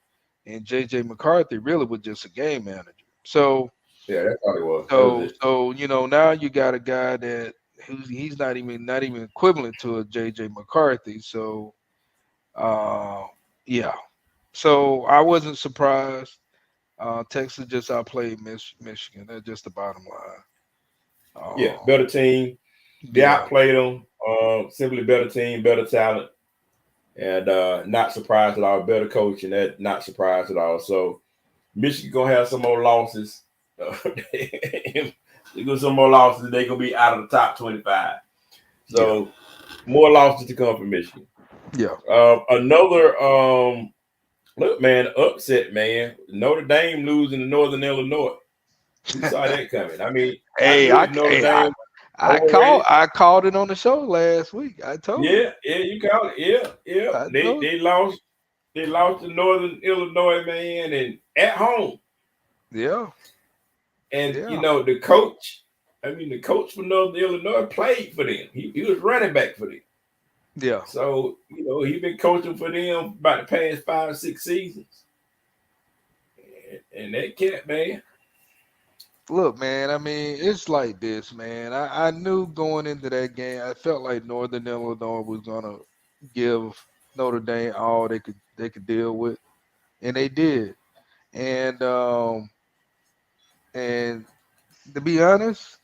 and JJ McCarthy really was just a game manager. So Yeah, that's all it was. That was so it. so you know now you got a guy that he's not even equivalent to a JJ McCarthy. So uh, yeah. So I wasn't surprised. Texas just outplayed Michigan. That's just the bottom line. Yeah, better team. They Yeah, outplayed them. Simply better team, better talent, and not surprised at all. Better coach, and that not surprised at all. So Michigan gonna have some more losses. They gonna some more losses. They gonna be out of the top 25. yeah, So more losses to come for Michigan. yeah. Another look, man, upset, man. Notre Dame losing to Northern Illinois. Who saw that coming? I mean, I Hey, knew Notre Dame overrated. I called it on the show last week. I told you. Yeah, yeah, you call it. Yeah, yeah. I They told they lost. They lost to Northern Illinois, man, and at home. you. Yeah, And you yeah, know the coach. I mean, the coach for Northern Illinois played for them. He was running back for them. yeah. So you know he been coaching for them about the past 5-6 seasons. And that cat, man. Look, man, I mean, it's like this, man. I knew going into that game, I felt like Northern Illinois was gonna give Notre Dame all they could deal with, and they did. And and to be honest,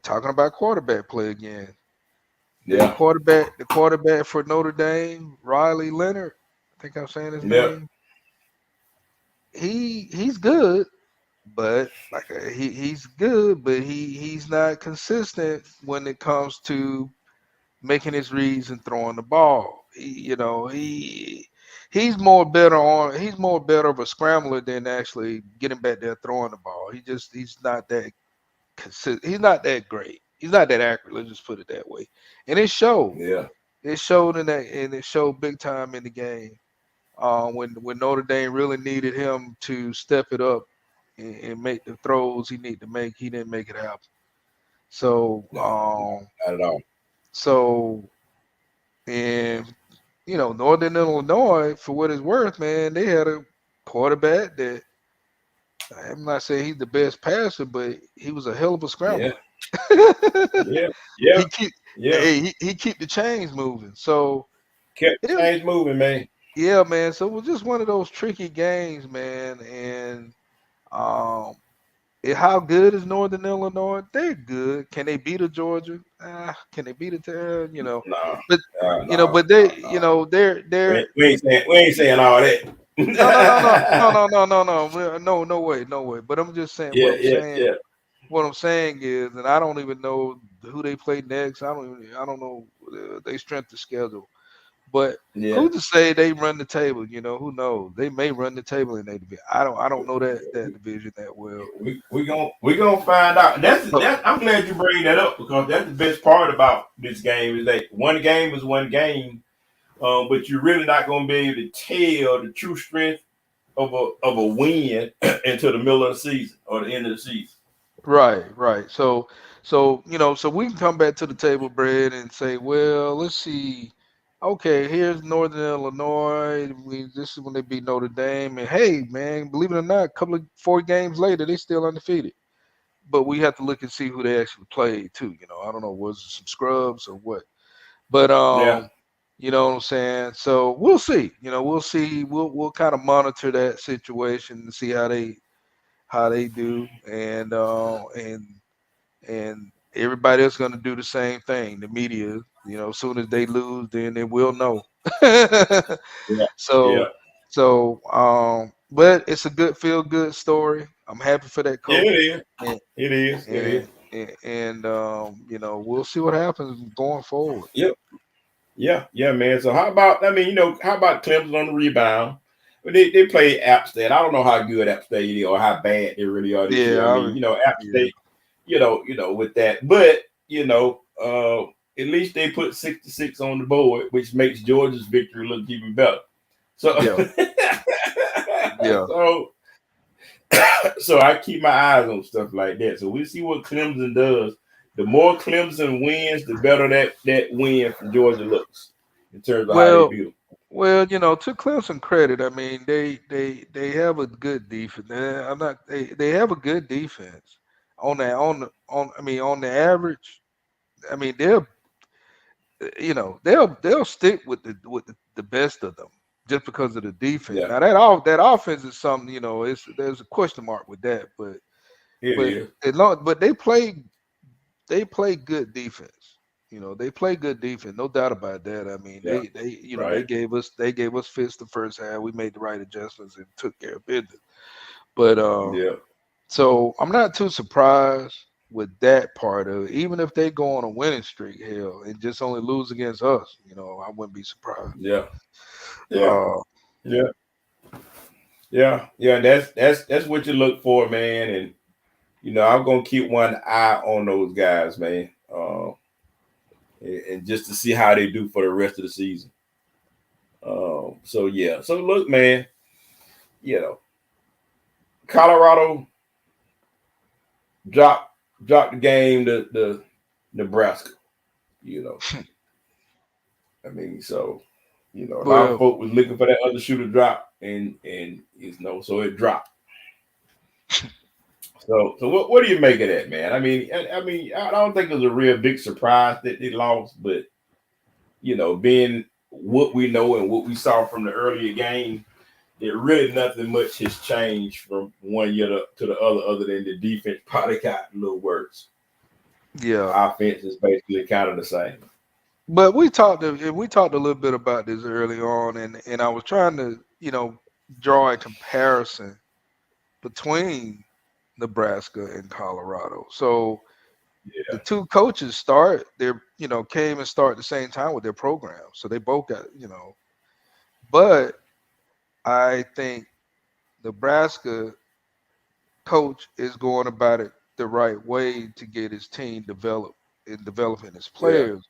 talking about quarterback play again, Yeah, the quarterback for Notre Dame, Riley Leonard, I think I'm saying his yeah, name. He's good, but he's good, but he's not consistent when it comes to making his reads and throwing the ball. You know, he's more better of a scrambler than actually getting back there throwing the ball. He's not that consistent. He's not that great. He's not that accurate. Let's just put it that way. And it showed. yeah. It showed in that, and it showed big time in the game. When Notre Dame really needed him to step it up and make the throws he needed to make, he didn't make it happen. So, No, not at all. so and Northern Illinois, for what it's worth, man, they had a quarterback that I'm not saying he's the best passer, but he was a hell of a Yeah, scrambler. yeah, yeah, he keep yeah. he keep the chains moving. So Kept it was, things moving, man. yeah, man. So it was just one of those tricky games, man. And um, how good is Northern Illinois? They're good. Can they beat a Georgia? Can they beat a town? No, But no, but they, no. they're We ain't saying all that. no way, no way. But I'm just saying Yeah, yeah, yeah, what I'm saying is, and I don't even know who they play next. I don't know their strength of schedule. But yeah. who to say they run the table? Who knows? They may run the table in their division. I don't know that division that well. We gonna find out. So, I'm glad you bring that up because that's the best part about this game is that one game is one game, but you're really not gonna be able to tell the true strength of a win until the middle of the season or the end of the season. right. So we can come back to the table, Brad, and say, well, let's see. Okay, here's Northern Illinois. This is when they beat Notre Dame, and hey, man, believe it or not, a couple of 4 games later, they still undefeated. But we have to look and see who they actually played too. I don't know, was it some scrubs or what? But Yeah, You know what I'm saying? So we'll see. We'll see. We'll kind of monitor that situation and see how they do, and everybody else going to do the same thing. The media, as soon as they lose, then they will know. Yeah, yeah, so, but it's a good feel good story. I'm happy for that yeah. coach, It is. and It is. It is. we'll see what happens going forward. Yep. Yeah, yeah, man. So how about? I mean, how about Clemson on the rebound? But they play App State. I don't know how good App State is or how bad they really are this Yeah, year. I I mean, mean, App yeah, State, with that, but at least they put 66 on the board, which makes Georgia's victory look even better. So, yeah, yeah. so, so I keep my eyes on stuff like that. So we see what Clemson does. The more Clemson wins, the better that win for Georgia looks in terms of how they Well, beat them. Well, to Clemson credit, I mean they have a good defense. They have a good defense on that on I mean on the average. I mean they'll stick with the best of them just because of the defense. Yeah, Now that offense is something there's a question mark with that, it but is. but they play good defense. They play good defense, no doubt about that. I mean, Yeah, they right. gave us fits the first half. We made the right adjustments and took care of business. But Yeah, so I'm not too surprised with that part of it. Even if they go on a winning streak, hell, and just only lose against us, I wouldn't be surprised. yeah, yeah, Uh, yeah, yeah. That's what you look for, man. And I'm gonna keep one eye on those guys, man. And just to see how they do for the rest of the season. So yeah. So look, man. You know, Colorado dropped dropped the game to Nebraska. You know, I mean, so a lot of well, folk was looking for that other shoe to drop, and so it dropped. So what do you make of that, man? I don't think it was a real big surprise that they lost, but being what we know and what we saw from the earlier game, that really nothing much has changed from one year to the other than the defense probably got a little worse. yeah. Offense is basically kind of the same. But we talked a little bit about this early on, and I was trying to draw a comparison between Nebraska and Colorado. So the Yeah, two coaches came and started at the same time with their program. So they both got. But I think Nebraska coach is going about it the right way to get his team developed and developing his yeah, players.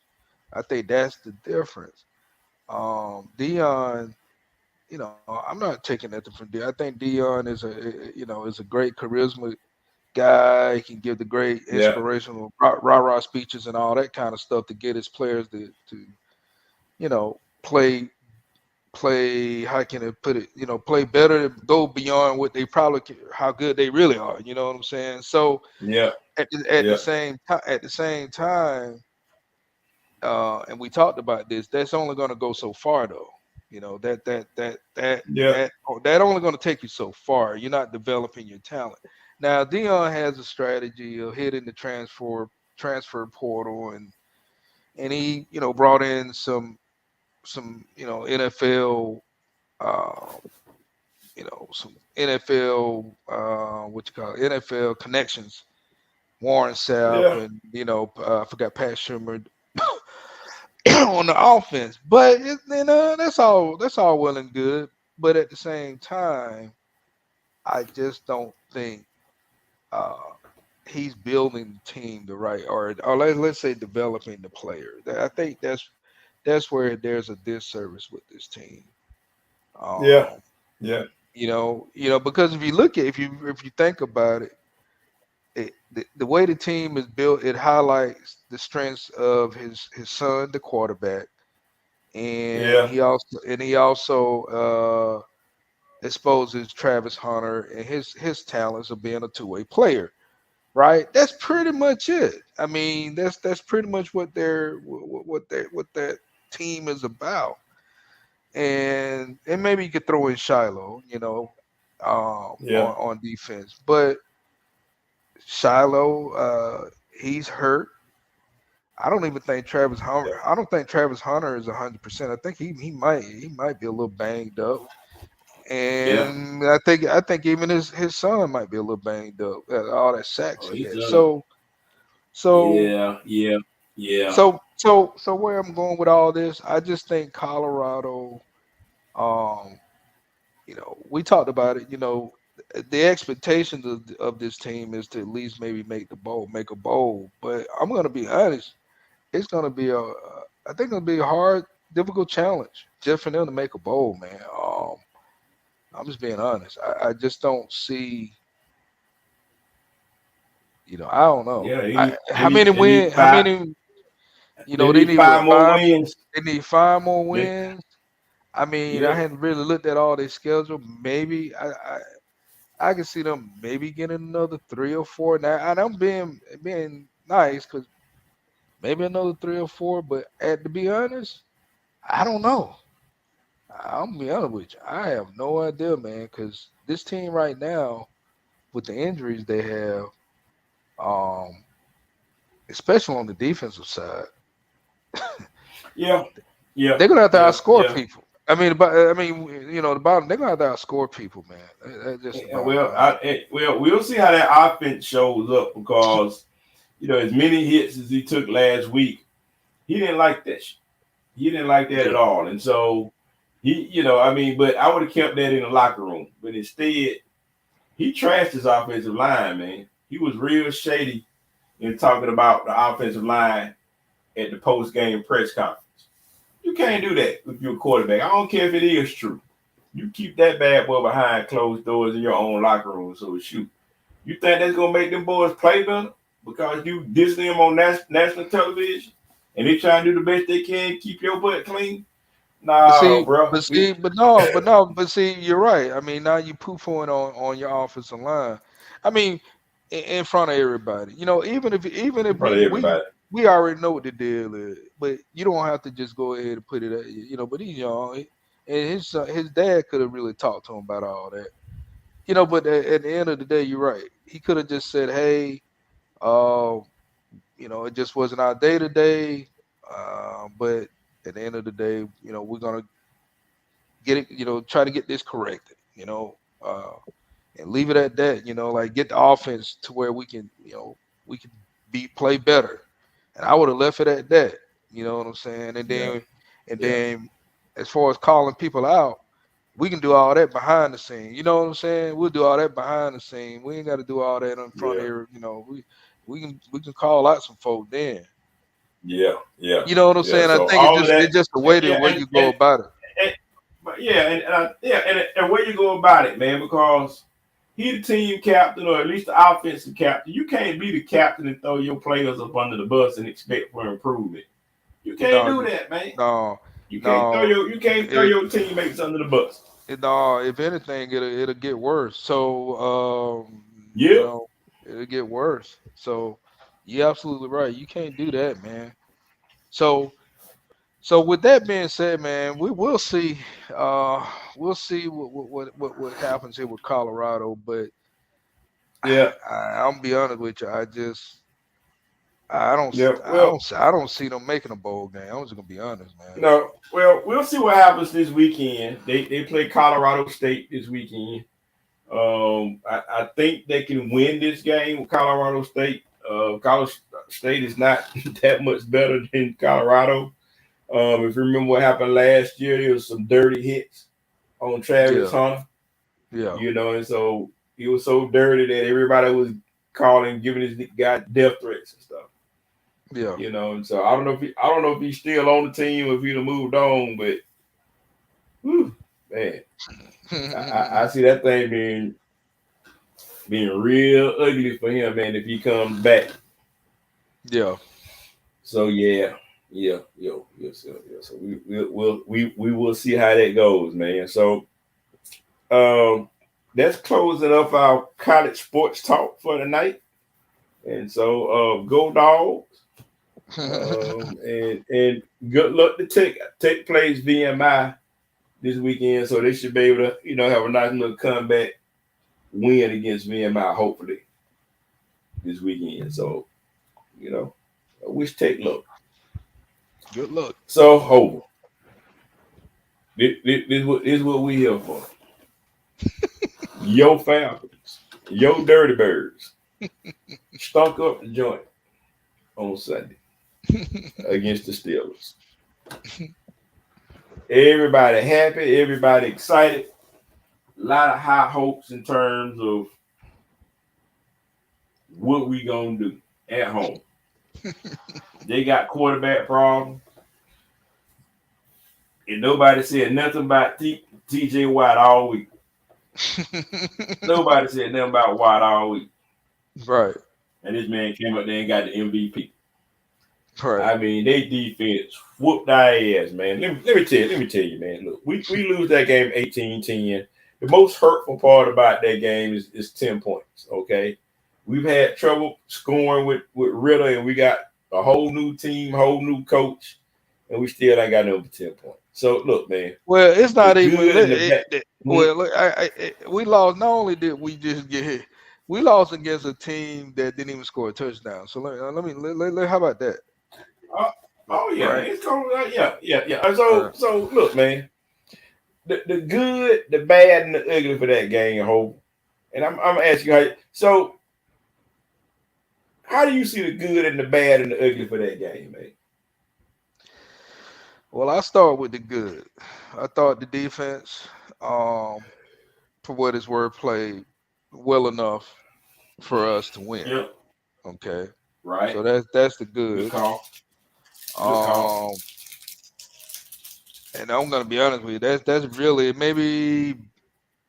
I think that's the difference. Dion, I'm not taking nothing from Dion. I think Dion is a great charisma guy. He can give the great yeah, inspirational rah-rah speeches and all that kind of stuff to get his players to play. How can I put it? Play better, go beyond what they probably how good they really are. You know what I'm saying? So yeah, at the yeah, same time, and we talked about this. That's only going to go so far, though. yeah, That only going to take you so far. You're not developing your talent. Now, Dion has a strategy of hitting the transfer portal, and he brought in some NFL some NFL what you call it, NFL connections. Warren Sapp yeah, and I forgot Pat Shermer on the offense. But that's all well and good. But at the same time, I just don't think uh, he's building the team the right or let's say developing the player. I think that's where there's a disservice with this team. yeah, Um, yeah, because if you think about it, the way the team is built, it highlights the strengths of his son, the quarterback, and yeah, he also exposes Travis Hunter and his talents of being a two-way player. Right? That's pretty much it. I mean, that's pretty much what they're what that team is about. And maybe you could throw in Shiloh, on defense. But Shiloh, he's hurt. I don't even think Travis Hunter. I don't think Travis Hunter is 100%. I think he might be a little banged up, and I think even his son might be a little banged up at all that sacks he had. So where I'm going with all this, I just think Colorado. We talked about it. The expectations of this team is to at least maybe make a bowl. But I'm going to be honest, it's going to be I think it'll be a hard, difficult challenge just for them to make a bowl, man. I'm just being honest. I just don't see. I don't know. Yeah, how many wins? How many? They need 5 more wins. They need 5 more wins. I mean, I hadn't really looked at all their schedule. Maybe I can see them maybe getting another 3 or 4. Now, and I'm being nice because maybe another 3 or 4. But to be honest, I don't know. I'm gonna be honest with you. I have no idea, man. Because this team right now, with the injuries they have, especially on the defensive side, they're gonna have to outscore people. I mean, the bottom, they're gonna have to outscore people, man. We'll see how that offense shows up because as many hits as he took last week, he didn't like that. He didn't like that at all, and so but I would have kept that in the locker room. But instead, he trashed his offensive line, man. He was real shady in talking about the offensive line at the post-game press conference. You can't do that if you're a quarterback. I don't care if it is true. You keep that bad boy behind closed doors in your own locker room. So shoot, you think that's gonna make them boys play better because you diss them on national television and they trying to do the best they can to keep your butt clean? Nah, bro. But see, you're right. I mean, now you poo-pooing on your offensive line. I mean, in front of everybody. Even if we already know what the deal is, but you don't have to just go ahead and put it at, but he's young. And his dad could have really talked to him about all that. But at the end of the day, you're right. He could have just said, hey, it just wasn't our day today. But at the end of the day, we're gonna get it, try to get this corrected, and leave it at that, like get the offense to where we can play better. And I would have left it at that. You know what I'm saying? And then as far as calling people out, we can do all that behind the scene. You know what I'm saying? We'll do all that behind the scene. We ain't got to do all that in front of here. We can call out some folk then. Yeah. You know what I'm saying? So I think it's just the way you go about it. And where you go about it, man, because he the team captain or at least the offensive captain. You can't be the captain and throw your players up under the bus and expect for improvement. You can't do that, man. No. You can't throw your teammates under the bus. No, if anything, it'll get worse. So it'll get worse. So you're absolutely right. You can't do that, man. So with that being said, man, we'll see. We'll see what happens here with Colorado. But I'll be honest with you. I don't see them making a bowl game. I'm just gonna be honest, man. No, well, we'll see what happens this weekend. They play Colorado State this weekend. I think they can win this game with Colorado State. Colorado State is not that much better than Colorado. If you remember what happened last year, there was some dirty hits on Travis Hunter. Yeah. And so he was so dirty that everybody was calling, giving this guy death threats and stuff. Yeah. And so I don't know if he's still on the team or if he'd have moved on, but man, I see that thing being real ugly for him, man, if he comes back. Yeah. So So we will see how that goes, man. So that's closing up our college sports talk for tonight. And so go Dogs. And good luck to take place VMI this weekend, so they should be able to have a nice little comeback win against VMI hopefully this weekend. So I wish take luck. Good luck. So over. This is what we here for. Yo Falcons, yo Dirty Birds, stunk up the joint on Sunday against the Steelers. Everybody happy, everybody excited. A lot of high hopes in terms of what we gonna do at home. They got quarterback problems. And nobody said nothing about TJ Watt all week. Nobody said nothing about Watt all week. Right. And this man came up there and got the MVP. Right. I mean, they defense whooped our ass, man. Let me tell you, man. Look, we lose that game 18-10. The most hurtful part about that game is 10 points, okay? We've had trouble scoring with Ritter, and we got a whole new team, whole new coach, and we still ain't got no 10 points. So, look, man. Well, it's not even – well, look, we lost. Not only did we just get hit, we lost against a team that didn't even score a touchdown. So, how about that? Oh yeah, right. It's going yeah. So look, man, the good, the bad, and the ugly for that game, whole. And I'm gonna ask you how do you see the good and the bad and the ugly for that game, man? Well, I start with the good. I thought the defense, for what it's worth, played well enough for us to win. Yep. Okay. Right. So that's the good. Good call. And I'm gonna be honest with you, that's really maybe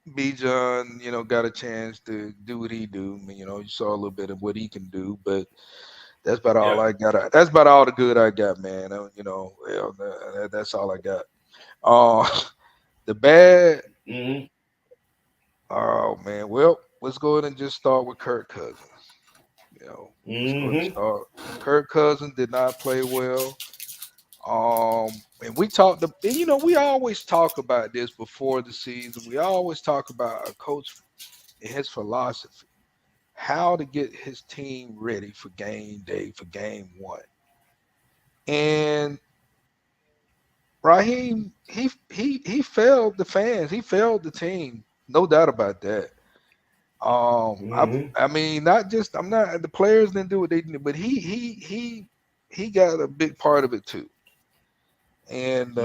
Bijan, got a chance to do what he do. I mean, you saw a little bit of what he can do, but that's about all I got. That's about all the good I got, man. That's all I got. The bad. Mm-hmm. Oh man, well, let's go ahead and just start with Kirk Cousins. Kirk Cousins did not play well. And we talked, we always talk about this before the season. We always talk about a coach and his philosophy, how to get his team ready for game day, for game one. And Raheem, he failed the fans. He failed the team. No doubt about that. I mean, not just the players didn't do what they did, but he got a big part of it too. And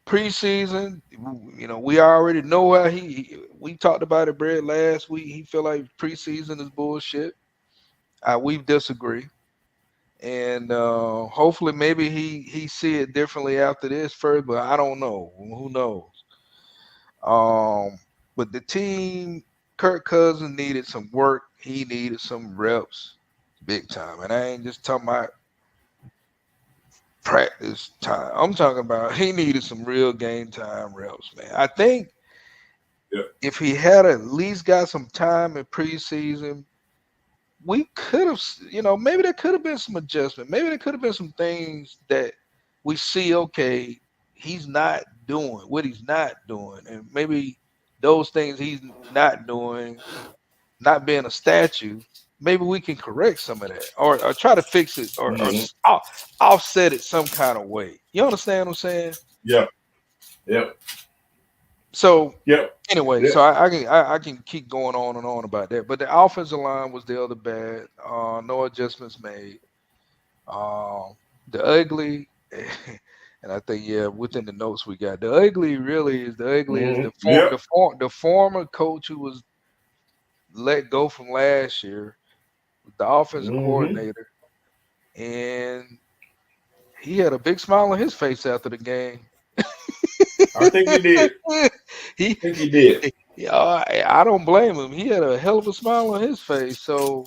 preseason, we already know how we talked about it, Brad, last week. He feel like preseason is bullshit. We disagree. And hopefully maybe he see it differently after this first, but I don't know. Who knows? But the team, Kirk Cousins needed some work. He needed some reps big time. And I ain't just talking about practice time. I'm talking about he needed some real game time reps, man. I think if he had at least got some time in preseason, we could have, maybe there could have been some adjustment. Maybe there could have been some things that we see, okay, he's not doing what he's not doing. And maybe those things he's not doing, not being a statue, maybe we can correct some of that or try to fix it or offset it some kind of way. You understand what I'm saying? Yep. So anyway, so I can keep going on and on about that. But the offensive line was the other bad. No adjustments made. The ugly, and I think within the notes we got, the ugly really is the former coach who was let go from last year, the offensive coordinator, and he had a big smile on his face after the game. I think he did. I think he did. Yeah, I don't blame him. He had a hell of a smile on his face. So,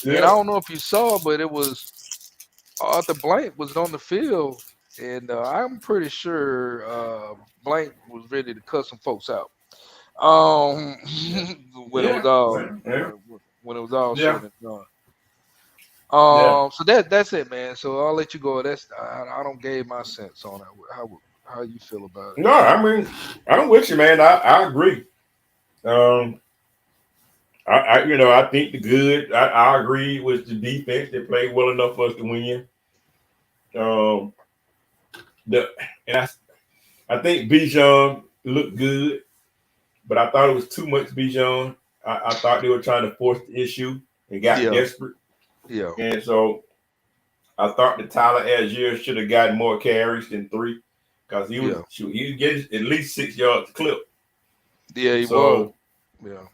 and I don't know if you saw, but it was Arthur Blank was on the field, and I'm pretty sure Blank was ready to cut some folks out. When it was all said and done. So that's it, man. So I'll let you go. I don't gave my sense on it. How you feel about it? No, I mean, I'm with you, man. I agree. Um, I think the good. I agree with the defense. They played well enough for us to win. Um, the and I think Bijan looked good, but I thought it was too much Bijan. I thought they were trying to force the issue and got Yeah, desperate, yeah, and so I thought that Tyler Algier should have gotten more carries than 3 because he was yeah, getting at least 6 yards clip. yeah. He was. So Yeah,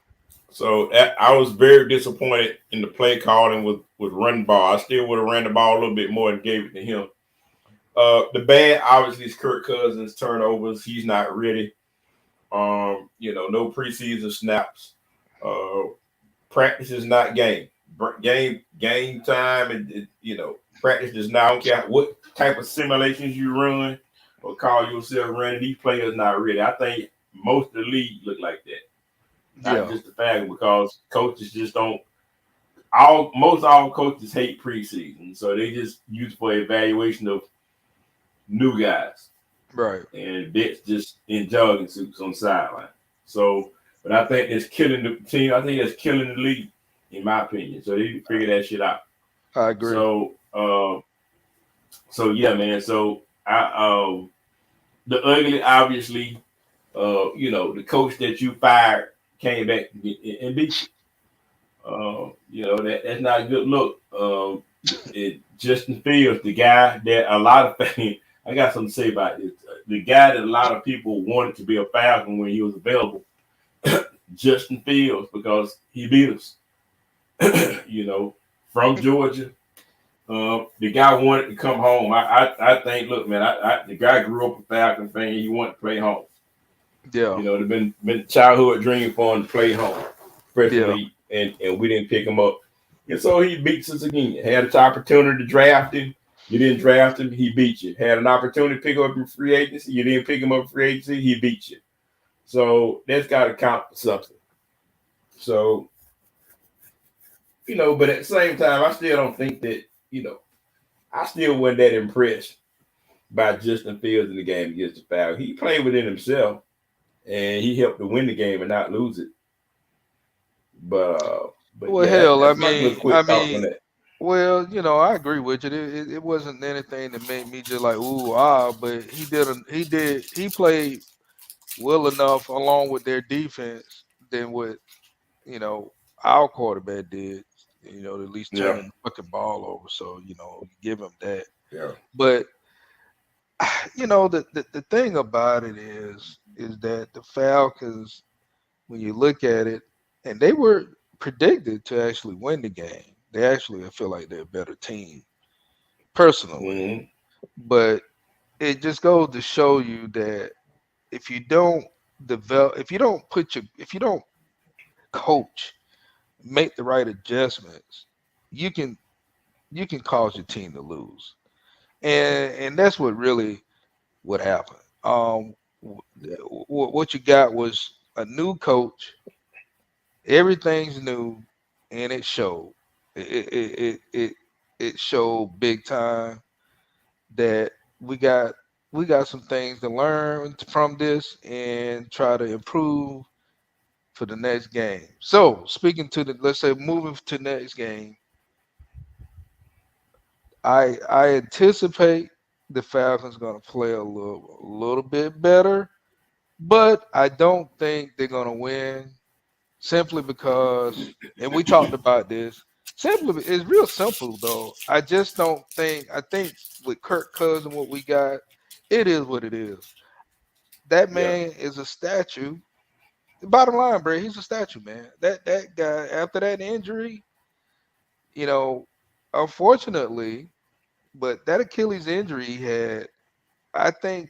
I was very disappointed in the play calling with run ball. I still would have ran the ball a little bit more and gave it to him. The bad obviously is Kirk Cousins turnovers. He's not ready. No preseason snaps. Uh, Practice is not game. Game time, and practice does not. I don't care what type of simulations you run or call yourself running. These players not ready. I think most of the league look like that. Not yeah, just the fact because coaches just don't. All coaches hate preseason, so they just use for evaluation of new guys right. and vets just in jogging suits on the sideline. So, but I think it's killing the team. I think it's killing the league, in my opinion. So they need to figure that shit out. I agree. So yeah, man. So the ugly, obviously, the coach that you fired came back and beat you. That's not a good look. Justin Fields, the guy that a lot of things, I got something to say about this. The guy that a lot of people wanted to be a Falcon when he was available, Justin Fields, because he beat us. From Georgia. The guy wanted to come home. I think, look, man, the guy grew up a Falcon fan. He wanted to play home. Yeah, It's been a childhood dream for him to play home, yeah, especially, and we didn't pick him up. And so he beats us again. Had an opportunity to draft him. You didn't draft him, he beat you. Had an opportunity to pick him up in free agency. You didn't pick him up in free agency, he beat you. So that's got to count for something. So, but at the same time, I still don't think that, I still wasn't that impressed by Justin Fields in the game against the Falcons. He played within himself, and he helped to win the game and not lose it. But well, yeah, hell, that's my little quick thought on that. well, I agree with you. It wasn't anything that made me just like ooh but he played well enough along with their defense than what you know our quarterback did. To at least Yeah, turning the fucking ball over. So give him that. yeah, But the thing about it is that the Falcons, when you look at it, and they were predicted to actually win the game. They actually, I feel like they're a better team personally. mm-hmm. But it just goes to show you that if you don't if you don't coach, make the right adjustments, you can cause your team to lose. And that's what happened. Yeah, What you got was a new coach. Everything's new, and it showed. It showed big time that we got some things to learn from this and try to improve for the next game. So speaking to let's say moving to the next game, I anticipate the Falcons going to play a little bit better, but I don't think they're going to win simply because, and we talked about this. Simply, it's real simple though. I just don't think. I think with Kirk Cousins, what we got, it is what it is. That yeah, man is a statue. Bottom line, bro, he's a statue, man. That guy after that injury, you know, unfortunately, but that Achilles injury he had, I think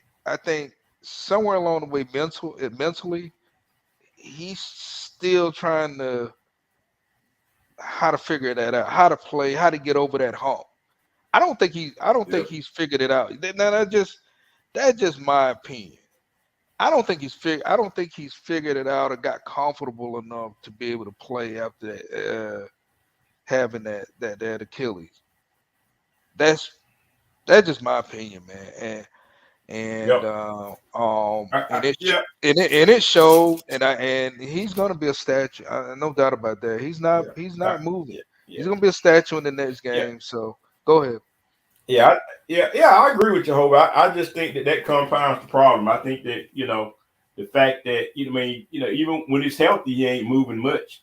somewhere along the way, mentally, he's still trying to how to figure that out, how to play, how to get over that hump. I don't yeah, think he's figured it out. Now that's just my opinion. I don't think he's figured it out or got comfortable enough to be able to play after having that Achilles. That's just my opinion, man. And Yep. Yeah. it showed, and he's gonna be a statue. No doubt about that. He's not moving. Yeah. Yeah. He's gonna be a statue in the next Yeah. game. So go ahead. Yeah. I agree with you, Hope. I just think that compounds the problem. I think that the fact that even when he's healthy, he ain't moving much.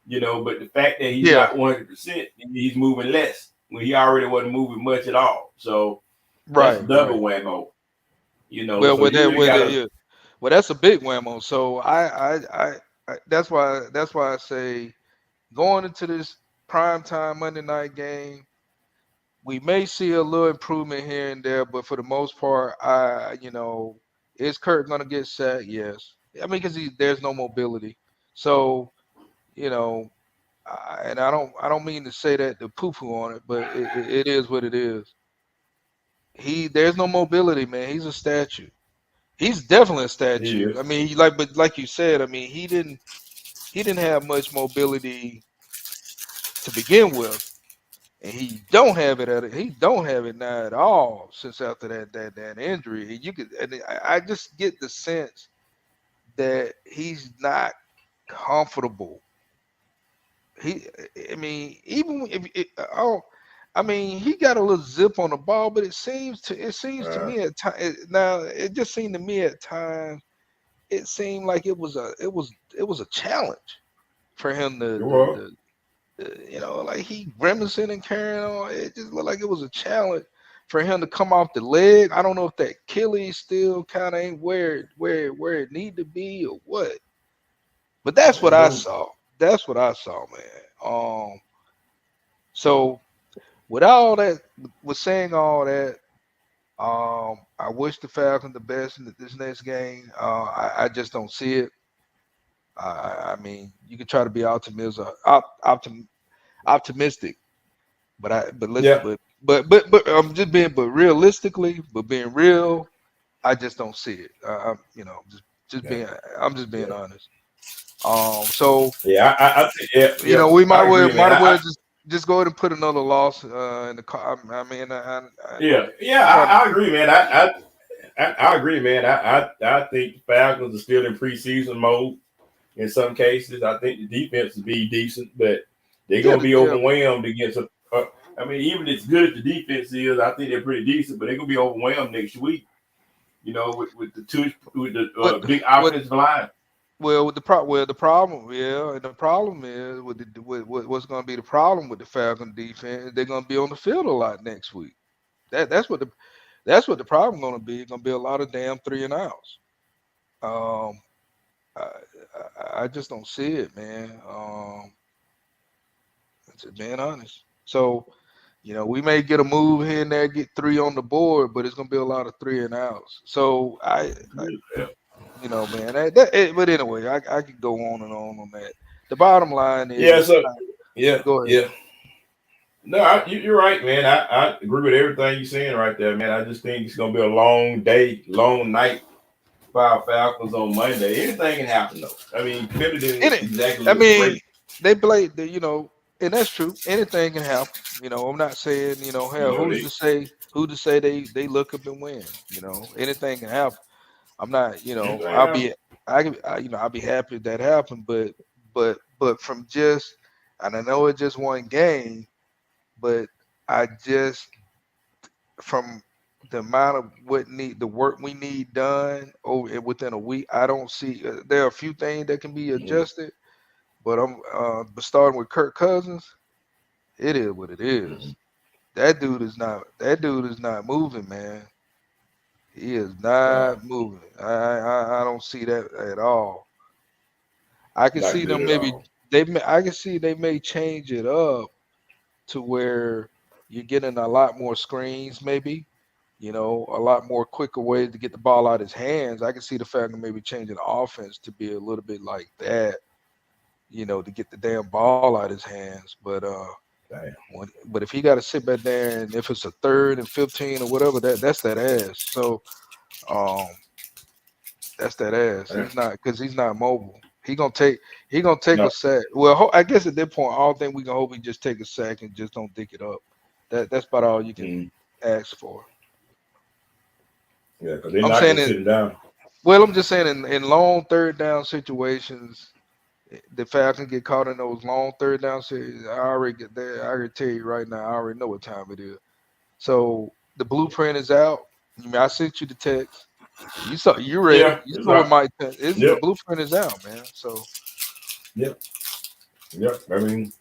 But the fact that he's Yeah. not 100%, he's moving less when he already wasn't moving much at all. So that's Right. double whammo. Well, So you really gotta. yeah. Well, that's a big whammo. So that's why I say going into this primetime Monday night game, we may see a little improvement here and there, but for the most part, is Kurt going to get sacked? Yes. I mean, because there's no mobility. So, and I don't mean to say that to poo-poo on it, but it is what it is. There's no mobility, man. He's a statue. He's definitely a statue. I mean, but like you said, I mean, he didn't have much mobility to begin with. And he don't have it now at all since after that injury. I just get the sense that he's not comfortable. I mean, even if he got a little zip on the ball, but it seems to me at times. Now it just seemed to me at times. It seemed like it was a challenge for him to like he grimacing and carrying on. It just looked like it was a challenge for him to come off the leg. I don't know if that Achilles still kind of ain't where it need to be or what. But that's what I saw. That's what I saw, man. So with all that, with saying all that, I wish the Falcons the best in this next game. I just don't see it. I mean, you can try to be optimistic, but I'm just realistically, being real, I just don't see it. I'm just being honest. So I think we might agree, well just go ahead and put another loss in the car. I mean, I agree, man. I agree, man. I think the Falcons are still in preseason mode. In some cases, I think the defense will be decent, but they're gonna be overwhelmed against a. I mean, even as good as the defense is, I think they're pretty decent, but they're gonna be overwhelmed next week. With the big offensive line. Well, the problem is with what's going to be the problem with the Falcon defense. They're going to be on the field a lot next week. That's what the problem going to be. It's going to be a lot of damn 3 and outs. I just don't see it, man. Just being honest. So, we may get a move here and there, get 3 on the board, but it's going to be a lot of 3 and outs. So man. But anyway, I could go on and on that. The bottom line is, go ahead. No, you're right, man. I agree with everything you're saying right there, man. I just think it's gonna be a long day, long night for our Falcons on Monday. Anything can happen, though. I mean, exactly. I mean, they played, and that's true. Anything can happen. I'm not saying, hell, who's to say they look up and win? Anything can happen. I'm not, I'll be happy if that happened, but from just, and I know it's just one game, but I just, from the amount of the work we need done within a week, I don't see. There are a few things that can be adjusted, but but starting with Kirk Cousins, it is what it is. That dude is not moving, man. He is not moving. I don't see that at all. I can see them I can see they may change it up to where you're getting a lot more screens, maybe. A lot more quicker ways to get the ball out of his hands. I can see the Falcons maybe changing the offense to be a little bit like that, to get the damn ball out of his hands. But but if he got to sit back there, and if it's a 3rd and 15 or whatever, that's that ass. So that's that ass. He's not mobile. He gonna take No. a sack. Well, I guess at that point, all thing we can hope he just take a sack and just don't dick it up. That's about all you can ask for. Yeah, because they're I'm not saying gonna sit him down. well, I'm just saying in long third down situations, the Falcons get caught in those long third down series. I already get there. I can tell you right now. I already know what time it is. So the blueprint is out. I mean, I sent you the text. You saw. You read it. Yeah, You it's saw what right. my is. The Yep, blueprint is out, man. So yep, yep. I mean,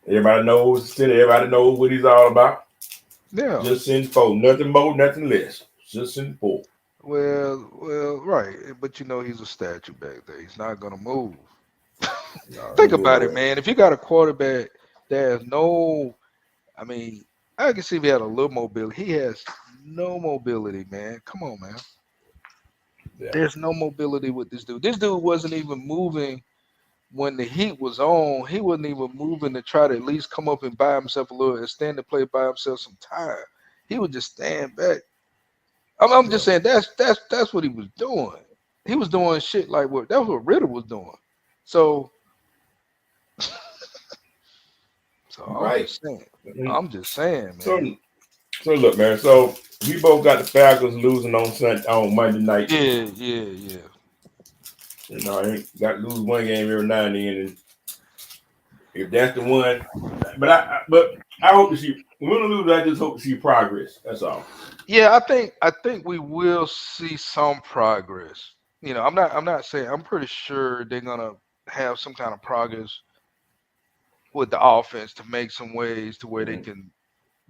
everybody knows. Everybody knows what he's all about. yeah. Just send four, nothing more, nothing less. Just send four. Well, right. But you know he's a statue back there. He's not gonna move. No, he Think ain't going about it, nowhere. man. If you got a quarterback that has no, I mean, I can see if he had a little mobility. He has no mobility, man. Come on, man. Yeah, There's no mobility with this dude. This dude wasn't even moving when the heat was on. He wasn't even moving to try to at least come up and buy himself a little extend the play, buy himself some time. He would just stand back. I'm yeah. just saying that's what he was doing. He was doing shit like what that was what Ritter was doing. So I'm Right. just saying. Mhm. I'm just saying, So, man. so look, man. So we both got the Falcons losing on Monday night. Yeah. You know, I ain't got to lose one game every now and then, and if that's the one, but I hope to see. Win or lose, I just hope to see progress. That's all. Yeah, I think we will see some progress. You know, I'm not saying I'm pretty sure they're gonna have some kind of progress with the offense to make some ways to where Mhm.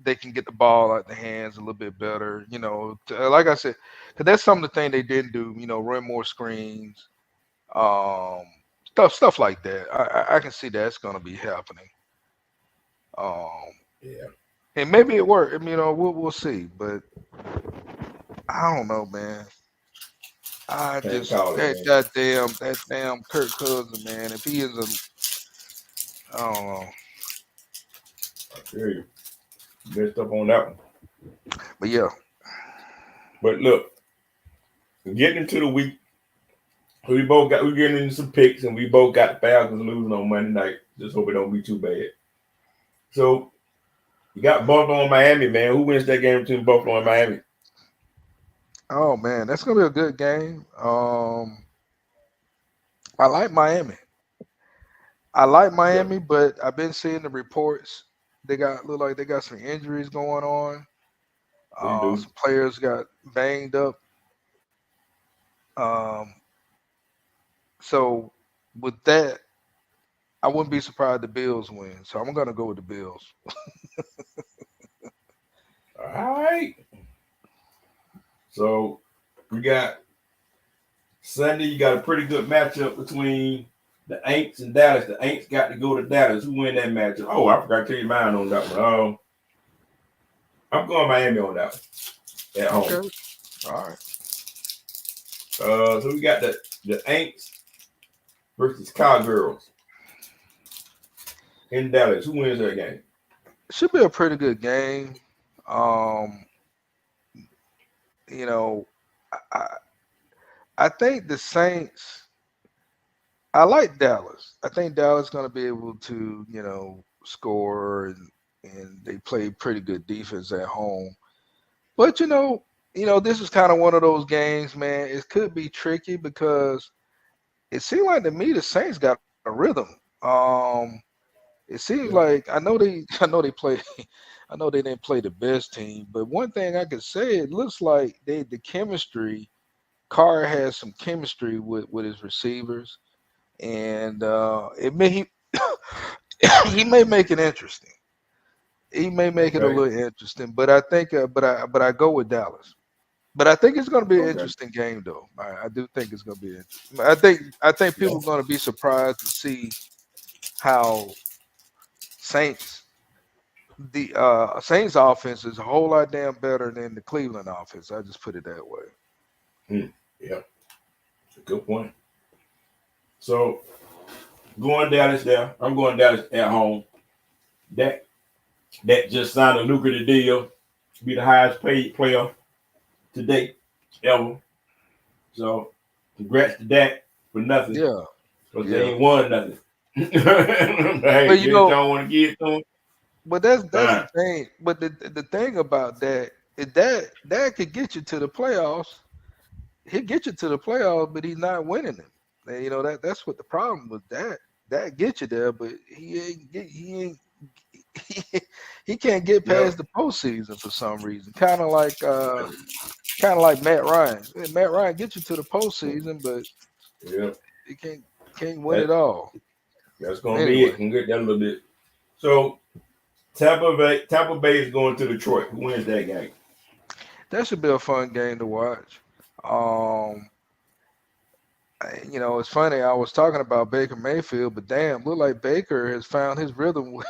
they can get the ball out the hands a little bit better. You know, like I said, because that's some of the thing they didn't do. You know, run more screens, um, stuff like that. I can see that's gonna be happening. Um, Yeah, and maybe it worked. I mean, you know, we'll see, but I don't know, man. I can't just call it, man. that damn Kirk Cousins, man. If he is a, I don't know, I feel you. Messed up on that one. but yeah, But look, getting into the week, we getting into some picks, and we both got the Falcons losing on Monday night. Just hope it don't be too bad. So you got Buffalo and Miami, man. Who wins that game between Buffalo and Miami? oh man, that's gonna be a good game. I like Miami. I like Yeah, Miami, but I've been seeing the reports. They got look like they got some injuries going on. they do. Some players got banged up. Um, so with that, I wouldn't be surprised the Bills win. So I'm gonna go with the Bills. All right. So we got Sunday. You got a pretty good matchup between the Aints and Dallas. The Aints got to go to Dallas. Who win that matchup? Oh, I forgot to tell you mine on that one. I'm going Miami on that one at home. Okay, all right. So we got the Aints versus Cowgirls in Dallas. Who wins that game? Should be a pretty good game. Um, you know, I, I think the Saints. I like Dallas. I think Dallas going to be able to, score and they play pretty good defense at home. But this is kind of one of those games, man. It could be tricky because it seems like to me the Saints got a rhythm. Um, it seems Yeah. like I know they play I know they didn't play the best team, but one thing I could say it looks like the chemistry. Carr has some chemistry with his receivers, and it may he may make it interesting. He may make it a Okay. little interesting, but I think but I go with Dallas. But I think it's going to be an Okay. interesting game, though. I do think it's going to be interesting. I think Yeah. people are going to be surprised to see how Saints the Saints offense is a whole lot damn better than the Cleveland offense. I just put it that way. Yeah. Good point. So going Dallas there. I'm going Dallas at home. That that just signed a lucrative deal to be the highest paid player to date ever. So congrats to that. for nothing. Yeah. Because Yeah. they ain't won nothing. Hey, But you get know, y'all want to get to them? but that's Fine. the thing. But the thing about that is that could get you to the playoffs. He'll get you to the playoffs, but he's not winning them. And, you know that's what the problem with that. That get you there, but he, he can't get Yep. past the postseason for some reason. Kind of like Matt Ryan. Matt Ryan gets you to the postseason, but Yep. he can't win it That, all. that's going to be Anyway, it. Can get that a little bit. So, Tampa Bay is going to Detroit. Who wins that game? that should be a fun game to watch. Um, it's funny. I was talking about Baker Mayfield, but damn, look like Baker has found his rhythm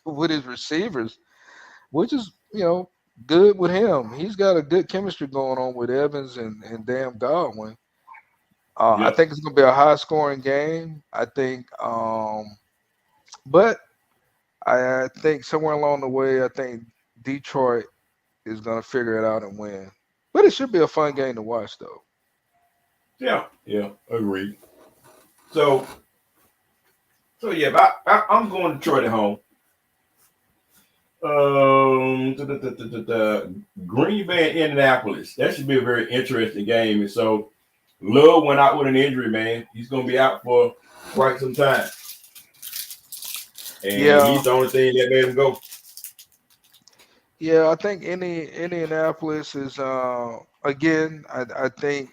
with his receivers, which is good with him. He's got a good chemistry going on with Evans and damn Godwin. I Yep. think it's gonna be a high scoring game. I think, but I think somewhere along the way, I think Detroit is gonna figure it out and win. But it should be a fun game to watch, though. Yeah. Yeah. Agreed. So, yeah, I'm going to Detroit at home. Green Bay and Indianapolis. That should be a very interesting game. And so, Love went out with an injury, man. He's going to be out for quite some time. And Yeah, he's the only thing that made him go. yeah. I think Indianapolis is again. I think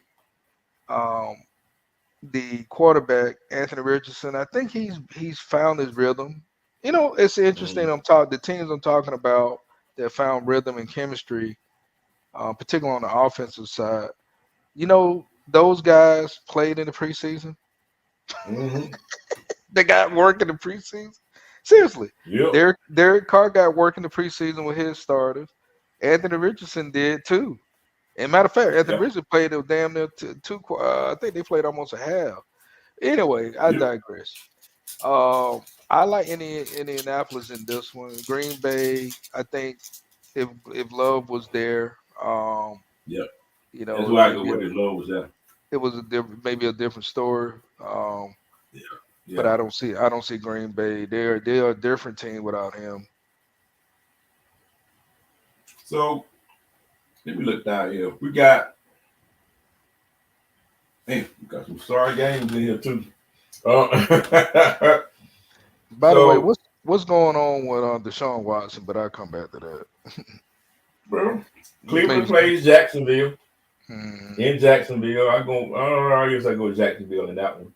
um, the quarterback Anthony Richardson. I think he's found his rhythm. It's interesting. Mm, The teams I'm talking about that found rhythm and chemistry, particularly on the offensive side. Those guys played in the preseason. mm-hmm. They got work in the preseason. Seriously, Yep. Derek Carr got work in the preseason with his starters. Anthony Richardson did too. And matter of fact, Anthony Yep. Richardson played a damn near two. I think they played almost a half. Anyway, I Yep. digress. I like Indianapolis in this one. Green Bay. I think if Love was there, Yep. That's it why I may go be with it. Love was there. it was maybe a different story. Yeah. But Yeah. I don't see Green Bay. They're a different team without him. So let me look down here. We got some sorry games in here too. Uh, By the way, so, what's going on with Deshaun Watson? But I'll come back to that. bro, Cleveland Maybe. plays Jacksonville Hmm. in Jacksonville. I don't know. I guess I go with Jacksonville in that one.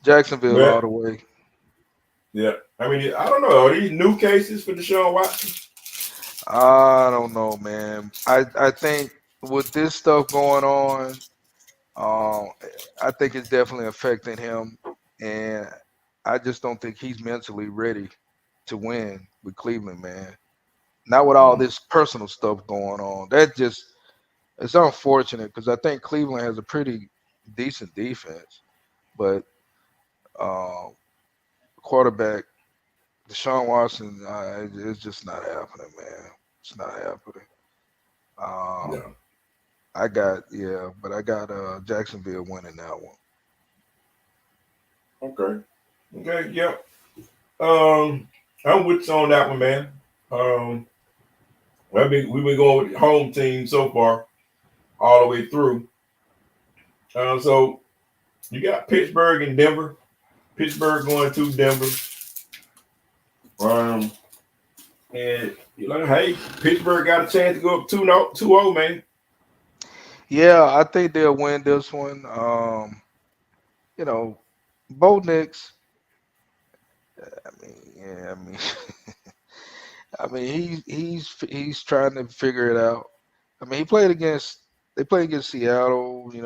Jacksonville all But the way. yeah, I mean, I don't know. Are these new cases for Deshaun Watson? I don't know, man. I think with this stuff going on, um, I think it's definitely affecting him, and I just don't think he's mentally ready to win with Cleveland, man. Not with all Mm, this personal stuff going on. It's unfortunate because I think Cleveland has a pretty decent defense, but uh, quarterback Deshaun Watson, it's just not happening, man. It's not happening. Um, no. but I got Jacksonville winning that one. Okay. Okay. Yep. I'm with you on that one, man. Um, we've been going with the home team so far, all the way through. So you got Pittsburgh and Denver. Pittsburgh going to Denver. Um, and you're like, hey, Pittsburgh got a chance to go up 2-0, man. Yeah, I think they'll win this one. You know, Bo Nix. I mean, yeah, I mean, I mean, he's trying to figure it out. I mean, they played against Seattle. He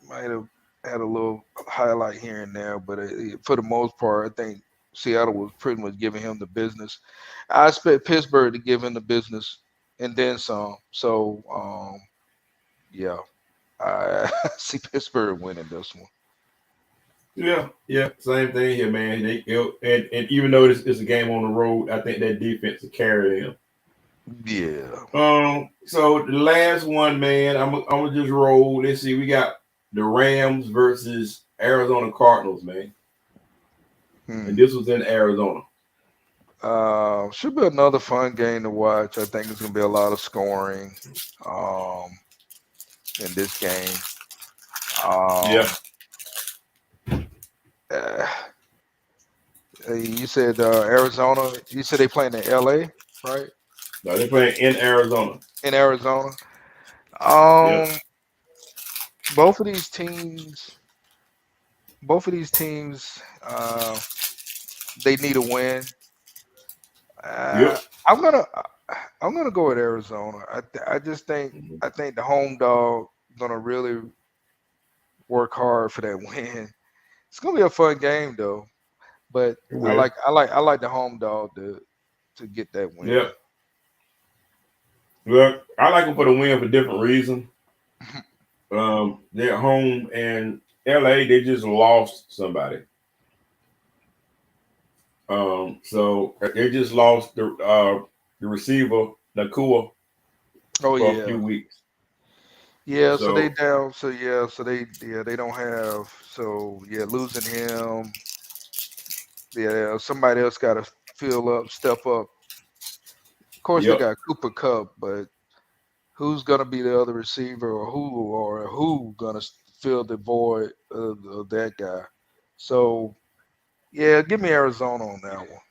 might have had a little highlight here and there, but for the most part, I think Seattle was pretty much giving him the business. I expect Pittsburgh to give him the business and then some. So, yeah, I see Pittsburgh winning this one. Yeah, yeah, same thing here, man. And even though it's a game on the road, I think that defense will carry them. Yeah. So the last one, man, I'm gonna just roll. Let's see, we got the Rams versus Arizona Cardinals, man. And this was in Arizona. Should be another fun game to watch. I think it's gonna be a lot of scoring in this game. You said Arizona. You said they playing in LA, right? No, they're playing in Arizona. In Arizona. Both of these teams, they need a win. I'm gonna go with Arizona. I just think the home dog gonna really work hard for that win. It's gonna be a fun game though, but I like the home dog to get that win. Yeah. Well, I like them for the win for different reasons. They're at home, and LA, they just lost somebody. So they just lost the receiver, Nakua, for a few weeks. Yeah, so they down. So they don't have. So losing him. Yeah, somebody else got to step up. Of course, they got Cooper Kupp, but who's gonna be the other receiver, or who gonna fill the void of that guy? So, give me Arizona on that one.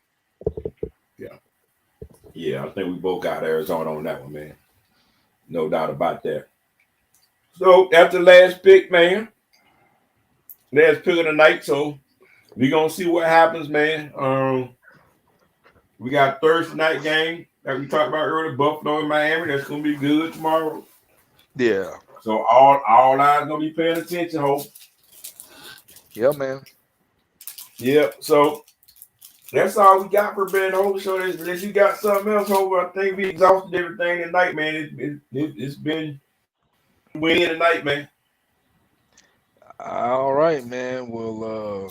Yeah, I think we both got Arizona on that one, man. No doubt about that. So after last pick, man, last pick of the night. So we gonna see what happens, man. We got Thursday night game that we talked about earlier, Buffalo and Miami. That's gonna be good tomorrow. Yeah. So all eyes gonna be paying attention, Hope. Yeah, man. Yeah. So that's all we got for Ben Hope. So unless you got something else, Hope, I think we exhausted everything tonight, man. It's been winning tonight, man. All right, man. Well,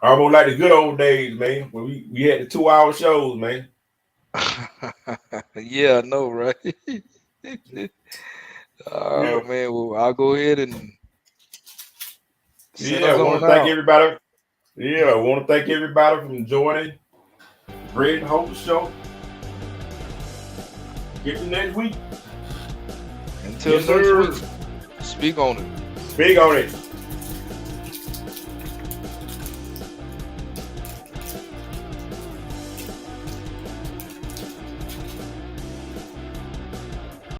almost like the good old days, man, when we had the 2-hour shows, man. Yeah, I know, right? Man. Well, I'll go ahead and I want to thank everybody. Yeah, I want to thank everybody for joining Bread and Hope show. Get you next week. Until next week. Speak on it. Speak on it.